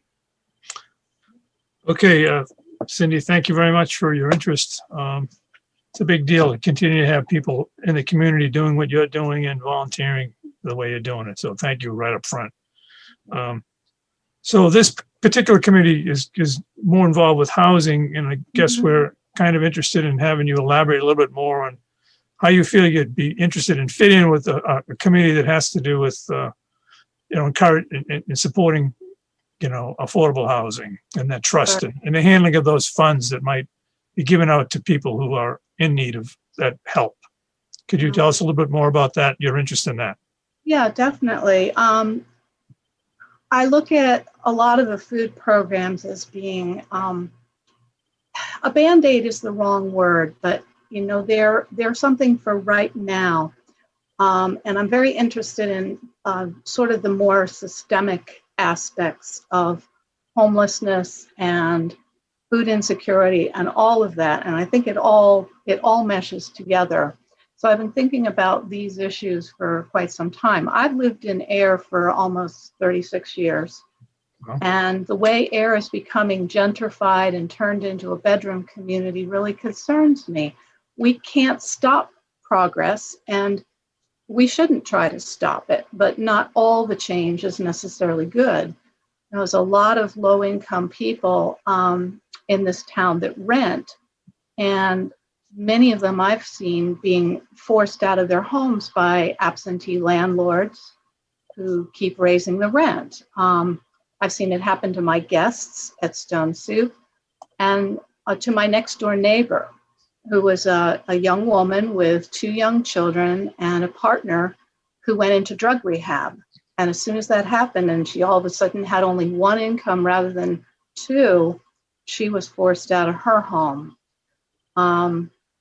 Okay, Cindy, thank you very much for your interest. It's a big deal to continue to have people in the community doing what you're doing and volunteering the way you're doing it. So thank you right up front. So this particular committee is more involved with housing, and I guess we're kind of interested in having you elaborate a little bit more on how you feel you'd be interested in fit in with a committee that has to do with, encourage and supporting, affordable housing and that trust and the handling of those funds that might be given out to people who are in need of that help. Could you tell us a little bit more about that, your interest in that? Yeah, definitely. I look at a lot of the food programs as being a Band-Aid is the wrong word, but they're something for right now. And I'm very interested in sort of the more systemic aspects of homelessness and food insecurity and all of that. And I think it all meshes together. So I've been thinking about these issues for quite some time. I've lived in Ayer for almost 36 years. Wow. And the way Ayer is becoming gentrified and turned into a bedroom community really concerns me. We can't stop progress, and we shouldn't try to stop it, but not all the change is necessarily good. There's a lot of low-income people in this town that rent, and many of them I've seen being forced out of their homes by absentee landlords who keep raising the rent. I've seen it happen to my guests at Stone Soup and to my next door neighbor, who was a young woman with 2 young children and a partner who went into drug rehab. And as soon as that happened, and she all of a sudden had only 1 income rather than 2, she was forced out of her home.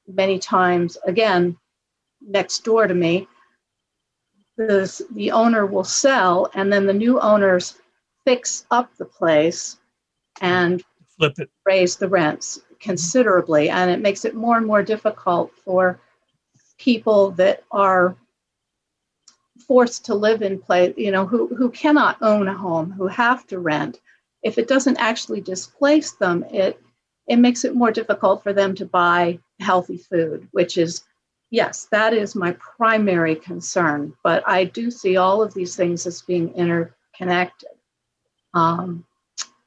Many times, again, next door to me, the owner will sell, and then the new owners fix up the place and Flip it. raise the rents considerably. And it makes it more and more difficult for people that are forced to live in place, who cannot own a home, who have to rent. If it doesn't actually displace them, it makes it more difficult for them to buy healthy food, which is, yes, that is my primary concern. But I do see all of these things as being interconnected.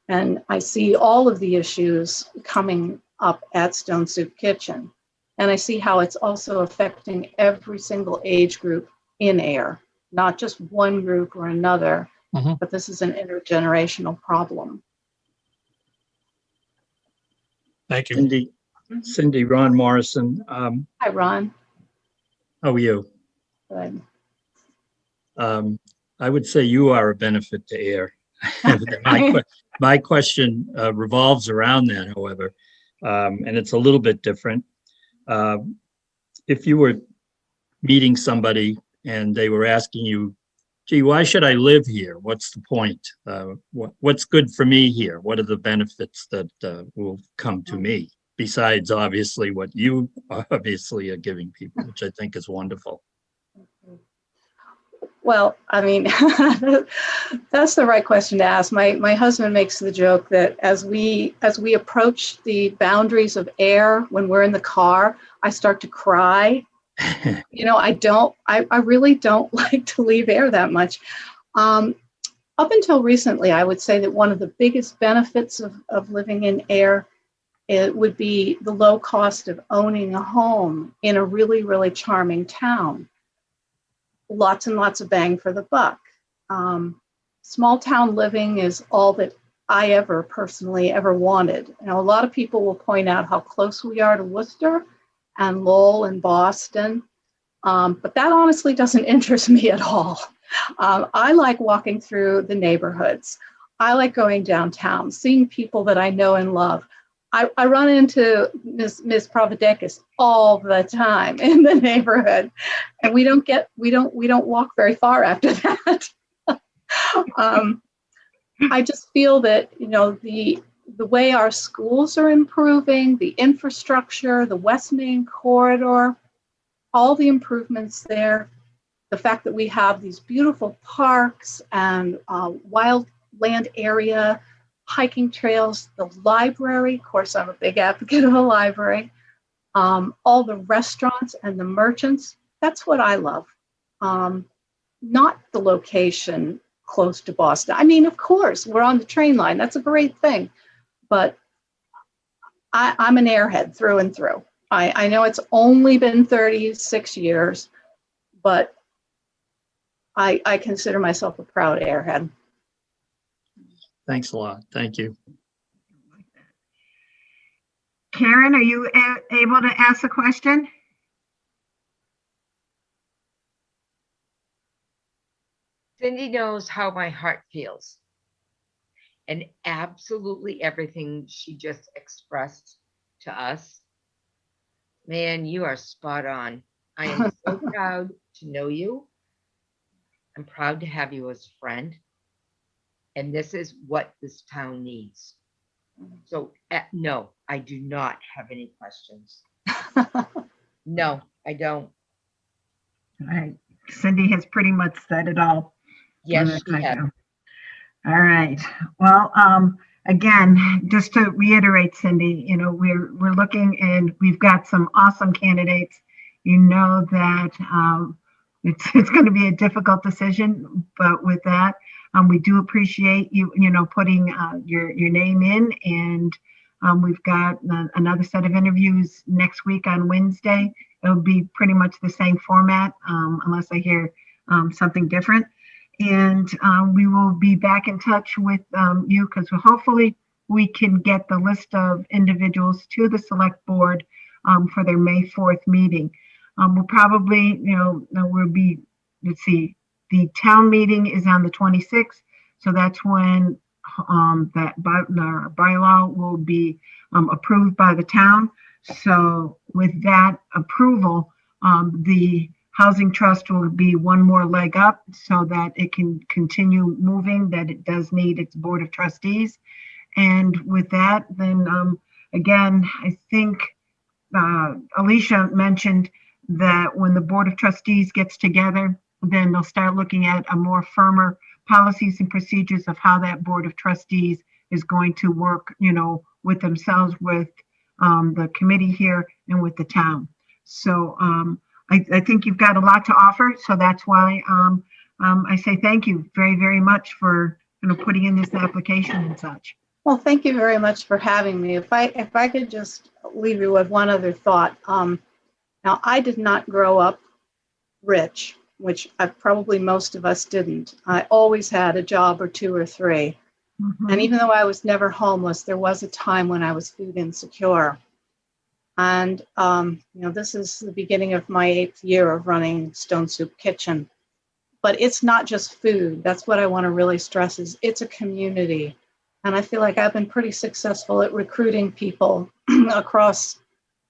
And I see all of the issues coming up at Stone Soup Kitchen. And I see how it's also affecting every single age group in Ayer, not just one group or another, but this is an intergenerational problem. Thank you. Cindy, Ron Morrison. Hi, Ron. How are you? Good. I would say you are a benefit to Ayer. My question revolves around that, however, and it's a little bit different. If you were meeting somebody and they were asking you, gee, why should I live here? What's the point? What's good for me here? What are the benefits that will come to me? Besides, obviously, what you obviously are giving people, which I think is wonderful. Well, I mean, that's the right question to ask. My husband makes the joke that as we approach the boundaries of Ayer, when we're in the car, I start to cry. I really don't like to leave Ayer that much. Up until recently, I would say that one of the biggest benefits of living in Ayer, it would be the low cost of owning a home in a really, really charming town. Lots and lots of bang for the buck. Small town living is all that I personally ever wanted. A lot of people will point out how close we are to Worcester and Lowell and Boston, but that honestly doesn't interest me at all. I like walking through the neighborhoods. I like going downtown, seeing people that I know and love. I run into Ms. Providekis all the time in the neighborhood, and we don't walk very far after that. I just feel that the way our schools are improving, the infrastructure, the West Main corridor, all the improvements there, the fact that we have these beautiful parks and wildland area, hiking trails, the library. Of course, I'm a big advocate of a library. All the restaurants and the merchants. That's what I love. Not the location close to Boston. I mean, of course, we're on the train line. That's a great thing. But I'm an airhead through and through. I know it's only been 36 years, but I consider myself a proud airhead. Thanks a lot. Thank you. Karen, are you able to ask a question? Cindy knows how my heart feels. And absolutely everything she just expressed to us, man, you are spot on. I am so proud to know you. I'm proud to have you as a friend. And this is what this town needs. So, no, I do not have any questions. No, I don't. All right. Cindy has pretty much said it all. Yes, she has. All right. Well, again, just to reiterate, Cindy, you know, we're looking and we've got some awesome candidates. You know that it's going to be a difficult decision, but with that, we do appreciate you, you know, putting your name in, and we've got another set of interviews next week on Wednesday. It'll be pretty much the same format, unless I hear something different. And we will be back in touch with you, because hopefully we can get the list of individuals to the select board for their May 4th meeting. We'll probably, you know, we'll be, let's see, the town meeting is on the 26th. So that's when that bylaw will be approved by the town. So with that approval, the Housing Trust will be one more leg up so that it can continue moving, that it does need its Board of Trustees. And with that, then again, I think Alicia mentioned that when the Board of Trustees gets together, then they'll start looking at a more firmer policies and procedures of how that Board of Trustees is going to work, you know, with themselves, with the committee here, and with the town. So I think you've got a lot to offer. So that's why I say thank you very, very much for, you know, putting in this application and such. Well, thank you very much for having me. If I could just leave you with one other thought. Now, I did not grow up rich, which probably most of us didn't. I always had a job or two or three. Mhm. And even though I was never homeless, there was a time when I was food insecure. And, you know, this is the beginning of my 8th year of running Stone Soup Kitchen. But it's not just food. That's what I want to really stress, is it's a community. And I feel like I've been pretty successful at recruiting people across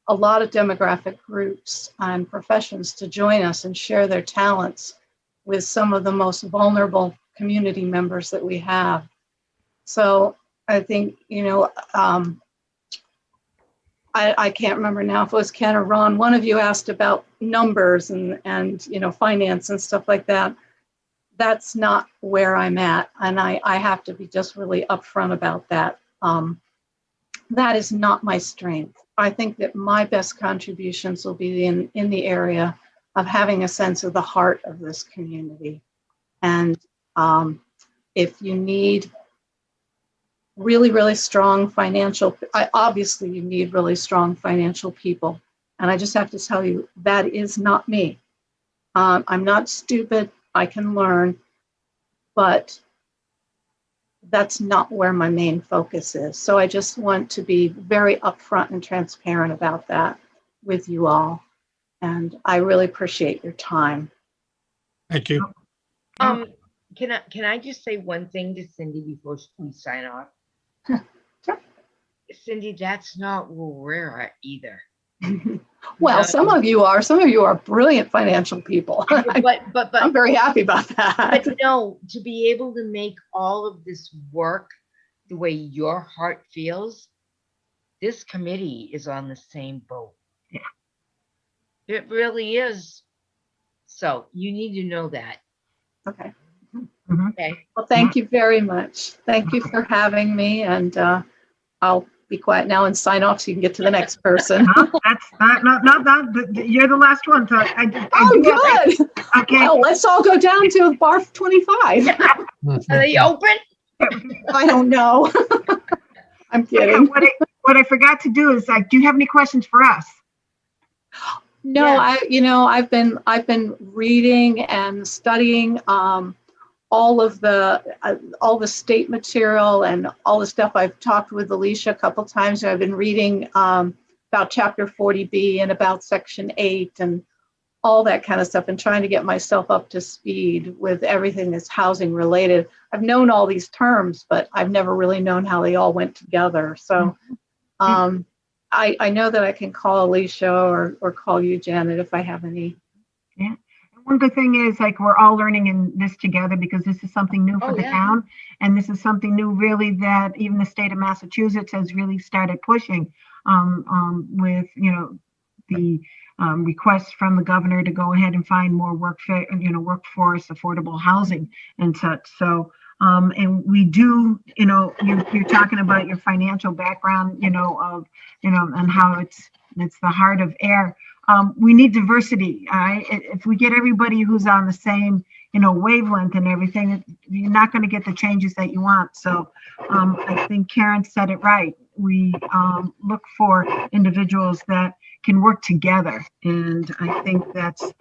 a lot of demographic groups and professions to join us and share their talents with some of the most vulnerable community members that we have. So I think, you know, I can't remember now if it was Ken or Ron, one of you asked about numbers and you know, finance and stuff like that. That's not where I'm at. And I have to be just really upfront about that. That is not my strength. I think that my best contributions will be in the area of having a sense of the heart of this community. And if you need really, really strong financial, obviously you need really strong financial people. And I just have to tell you, that is not me. I'm not stupid, I can learn, but that's not where my main focus is. So I just want to be very upfront and transparent about that with you all. And I really appreciate your time. Thank you. Can I just say one thing to Cindy before we sign off? Sure. Cindy, that's not where we're at either. Well, some of you are brilliant financial people. But I'm very happy about that. But no, to be able to make all of this work the way your heart feels, this committee is on the same boat. Yeah. It really is. So you need to know that. Okay. Mhm. Okay. Well, thank you very much. Thank you for having me, and I'll be quiet now and sign off so you can get to the next person. No, that's not, you're the last one. So I Oh, do have- good. Okay. Well, let's all go down to bar 25. Are they open? I don't know. I'm kidding. What I forgot to do is, like, do you have any questions for us? No, Yeah. I've been reading and studying all all the state material and all the stuff. I've talked with Alicia a couple times. I've been reading about Chapter 40B and about Section 8 and all that kind of stuff, and trying to get myself up to speed with everything that's housing related. I've known all these terms, but I've never really known how they all went together. So I know that I can call Alicia or call you, Janet, if I have any. Yeah. One good thing is, like, we're all learning in this together, because this is something new for Oh, the yeah. town. And this is something new really that even the state of Massachusetts has really started pushing with, the requests from the governor to go ahead and find more workforce, affordable housing and such. So, and we do, you're talking about your financial background, and how it's the heart of Ayer. We need diversity. If we get everybody who's on the same, wavelength and everything, you're not going to get the changes that you want. So I think Karen said it right. We look for individuals that can work together, and I think that's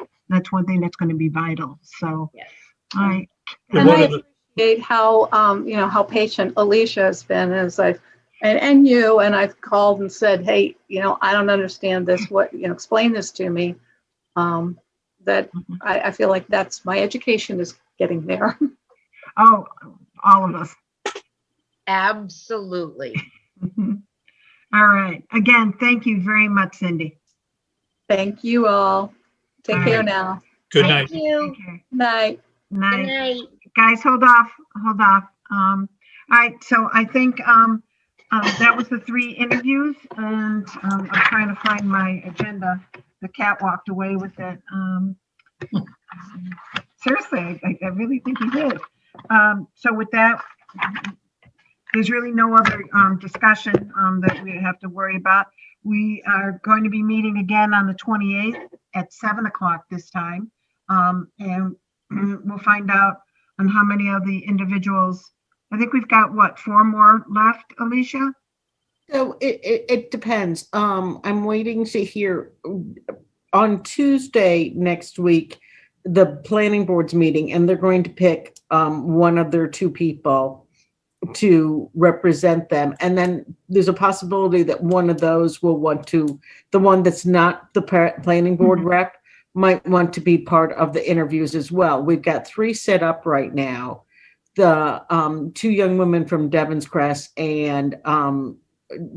one thing that's going to be vital. So, Yes. all right. And I appreciate how how patient Alicia has been as and you, and I've called and said, hey, I don't understand this. What, explain this to me. That I feel like that's my education is getting there. Oh, all of us. Absolutely. All right. Again, thank you very much, Cindy. Thank you all. Take All care right. now. Good Thank night. you. Take care. Night. Good Night. night. Guys, hold off. All right. So I think that was the 3 interviews, and I'm trying to find my agenda. The cat walked away with it. Seriously, I really think he did. So with that, there's really no other discussion that we have to worry about. We are going to be meeting again on the 28th at 7 o'clock this time. And we'll find out on how many of the individuals. I think we've got 4 more left, Alicia? So it depends. I'm waiting to hear on Tuesday next week, the planning board's meeting, and they're going to pick one of their 2 people to represent them. And then there's a possibility that one of those will want to, the one that's not the planning board rep, might want to be part of the interviews as well. We've got 3 set up right now. The 2 young women from Devon's Crest and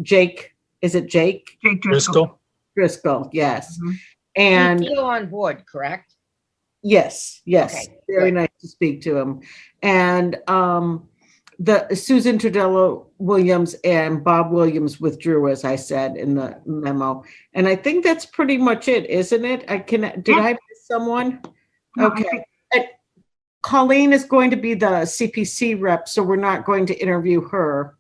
Jake, is it Jake? Jake Driscoll. Driscoll, yes. Mhm. And He's still on board, correct? yes, Okay, very good. nice to speak to him. And the Susan Trudello Williams and Bob Williams withdrew, as I said in the memo. And I think that's pretty much it, isn't it? Did I miss someone? No, I Okay. think- Colleen is going to be the CPC rep, so we're not going to interview her.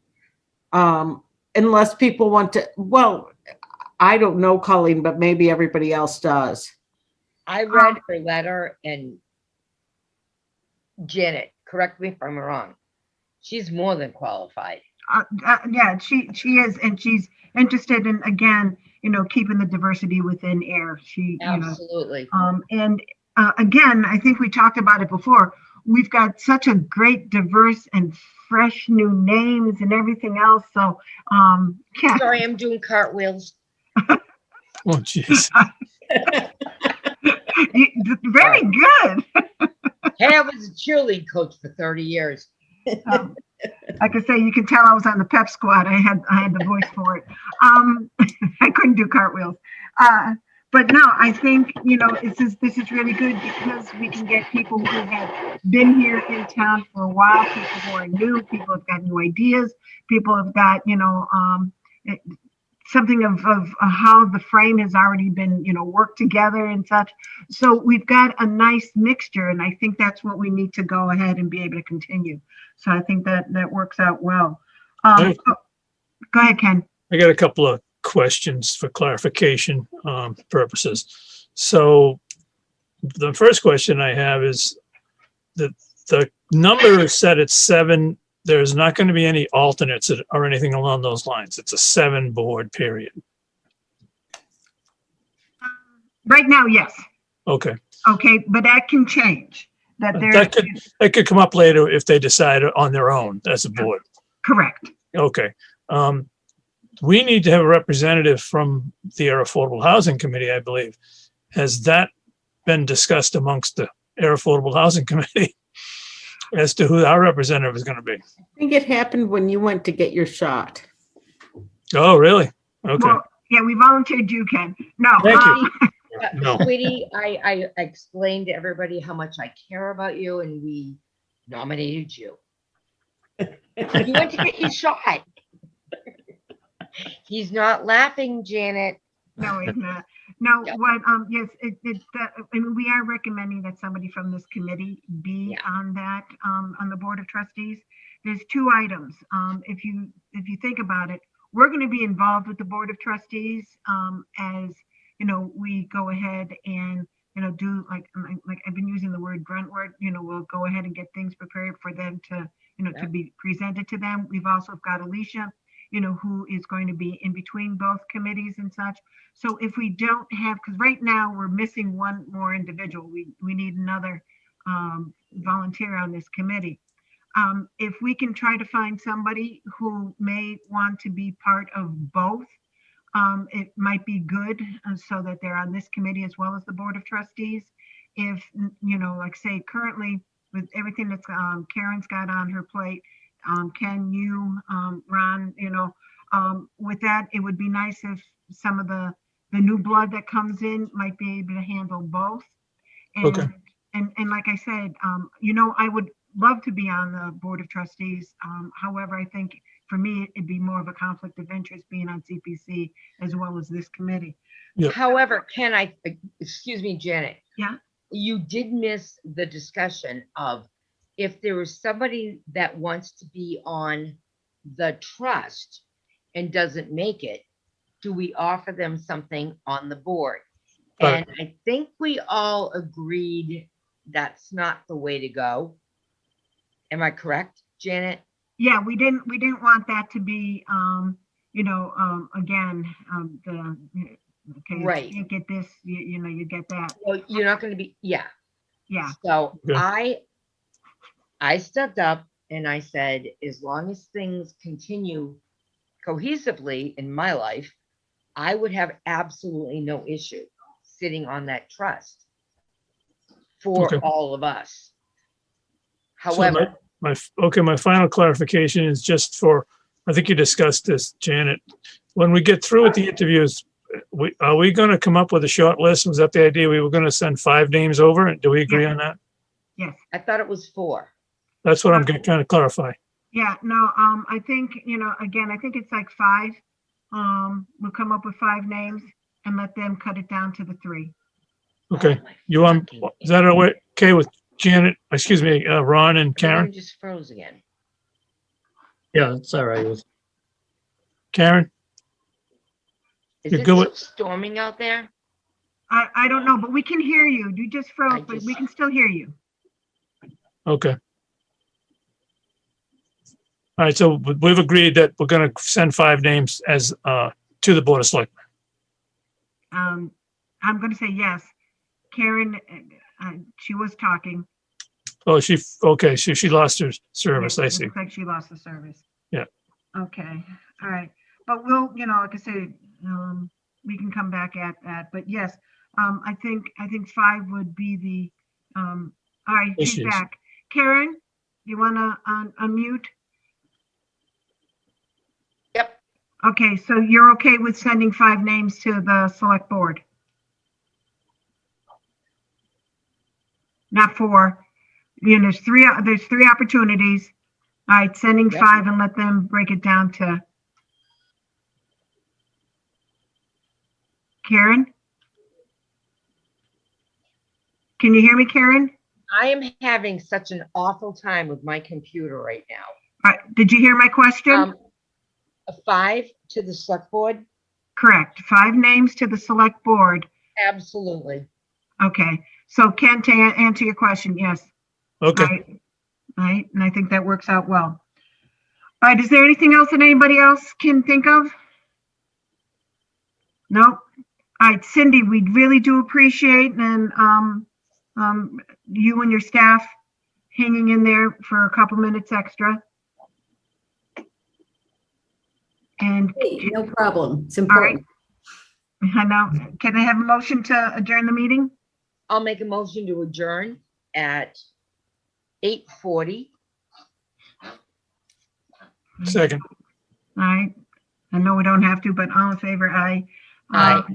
Unless people want to, well, I don't know Colleen, but maybe everybody else does. I read her letter, and Janet, correct me if I'm wrong, she's more than qualified. Yeah, she is, and she's interested in, again, keeping the diversity within Ayer. Absolutely. And again, I think we talked about it before. We've got such a great, diverse, and fresh new names and everything else. So, yeah. Sorry, I'm doing cartwheels. Oh, jeez. Very good. Hey, I was a cheerleading coach for 30 years. Like I say, you can tell I was on the pep squad. I had the voice for it. I couldn't do cartwheels. But no, I think, this is really good, because we can get people who have been here in town for a while, people who are new, people have got new ideas, people have got, something of how the frame has already been, worked together and such. So we've got a nice mixture, and I think that's what we need to go ahead and be able to continue. So I think that works out well. Go ahead, Ken. I got a couple of questions for clarification purposes. So the first question I have is that the number is set at 7. There's not going to be any alternates or anything along those lines. It's a 7 board period. Right now, yes. Okay. Okay, but that can change. that they're That could come up later if they decide on their own as a board. correct. Okay. We need to have a representative from the Air Affordable Housing Committee, I believe. Has that been discussed amongst the Air Affordable Housing Committee as to who our representative is going to be? I think it happened when you went to get your shot. Oh, really? Okay. Well, yeah, we volunteered you, Ken. No. Thank you. No. Sweetie, I explained to everybody how much I care about you and we nominated you. You went to get your shot. He's not laughing, Janet. No, it's not. No, Yep. what, yes, I mean, we are recommending that somebody from this committee be Yeah. on that, on the Board of Trustees. There's two items. If you think about it, we're going to be involved with the Board of Trustees, as, you know, we go ahead and, you know, do like I've been using the word grunt work, you know, we'll go ahead and get things prepared for them to, you know, Yeah. to be presented to them. We've also got Alicia, you know, who is going to be in between both committees and such. So if we don't have, because right now we're missing one more individual, we need another volunteer on this committee. If we can try to find somebody who may want to be part of both, it might be good so that they're on this committee as well as the Board of Trustees. If, you know, like say currently with everything that's Karen's got on her plate, Ken, you, Ron, you know, with that, it would be nice if some of the new blood that comes in might be able to handle both. And, Okay. and like I said, you know, I would love to be on the Board of Trustees. However, I think for me, it'd be more of a conflict of interest being on CPC as well as this committee. Yep. However, excuse me, Janet. Yeah. You did miss the discussion of if there is somebody that wants to be on the trust and doesn't make it, do we offer them something on the board? Right. And I think we all agreed that's not the way to go. Am I correct, Janet? Yeah, we didn't want that to be, you know, again, okay, Right. you get this, you know, you get that. Well, you're not going to be, yeah. Yeah, So Yeah. I stepped up and I said, as long as things continue cohesively in my life, I would have absolutely no issue sitting on that trust for Okay. all of us. So However, my final clarification is just for, I think you discussed this, Janet. When we get through with the interviews, are we going to come up with a short list? Was that the idea? We were going to send 5 names over? Do we agree on that? yes. I thought it was 4. That's what I'm trying to clarify. Yeah, no, I think, you know, again, I think it's like 5. We'll come up with 5 names and let them cut it down to the 3. Okay. Oh, my You want, fucking is that okay with Janet, excuse me, Ron and Everything Karen? just froze again. Yeah, it's all right. Karen? Is You're it good still with- storming out there? I don't know, but we can hear you. You just froze, but we can still hear you. Okay. All right, so we've agreed that we're going to send 5 names as, to the Board of Selectmen. I'm going to say yes. Karen, she was talking. Oh, okay, so she lost her service, Yes, I it see. looks like she lost the service. Yeah. Okay, all right. But we'll, you know, like I said, we can come back at that. But yes, I think 5 would be the, all right, she's Issues. back. Karen, you want to unmute? Yep. Okay, so you're okay with sending 5 names to the select board? Not 4. You know, there's 3 opportunities. All right, sending Yep. 5 and let them break it down to. Karen? Can you hear me, Karen? I am having such an awful time with my computer right now. All right, did you hear my question? A 5 to the select board? Correct. 5 names to the select board. Absolutely. Okay, so Ken, to answer your question, yes. Okay, Right. Right, and I think that works out well. All right, is there anything else that anybody else can think of? No? All right, Cindy, we really do appreciate and you and your staff hanging in there for a couple minutes extra. And Hey, no problem. It's right. important. I know, can I have a motion to adjourn the meeting? I'll make a motion to adjourn at 8:40. Second. All right. I know we don't have to, but all in favor, aye. Aye.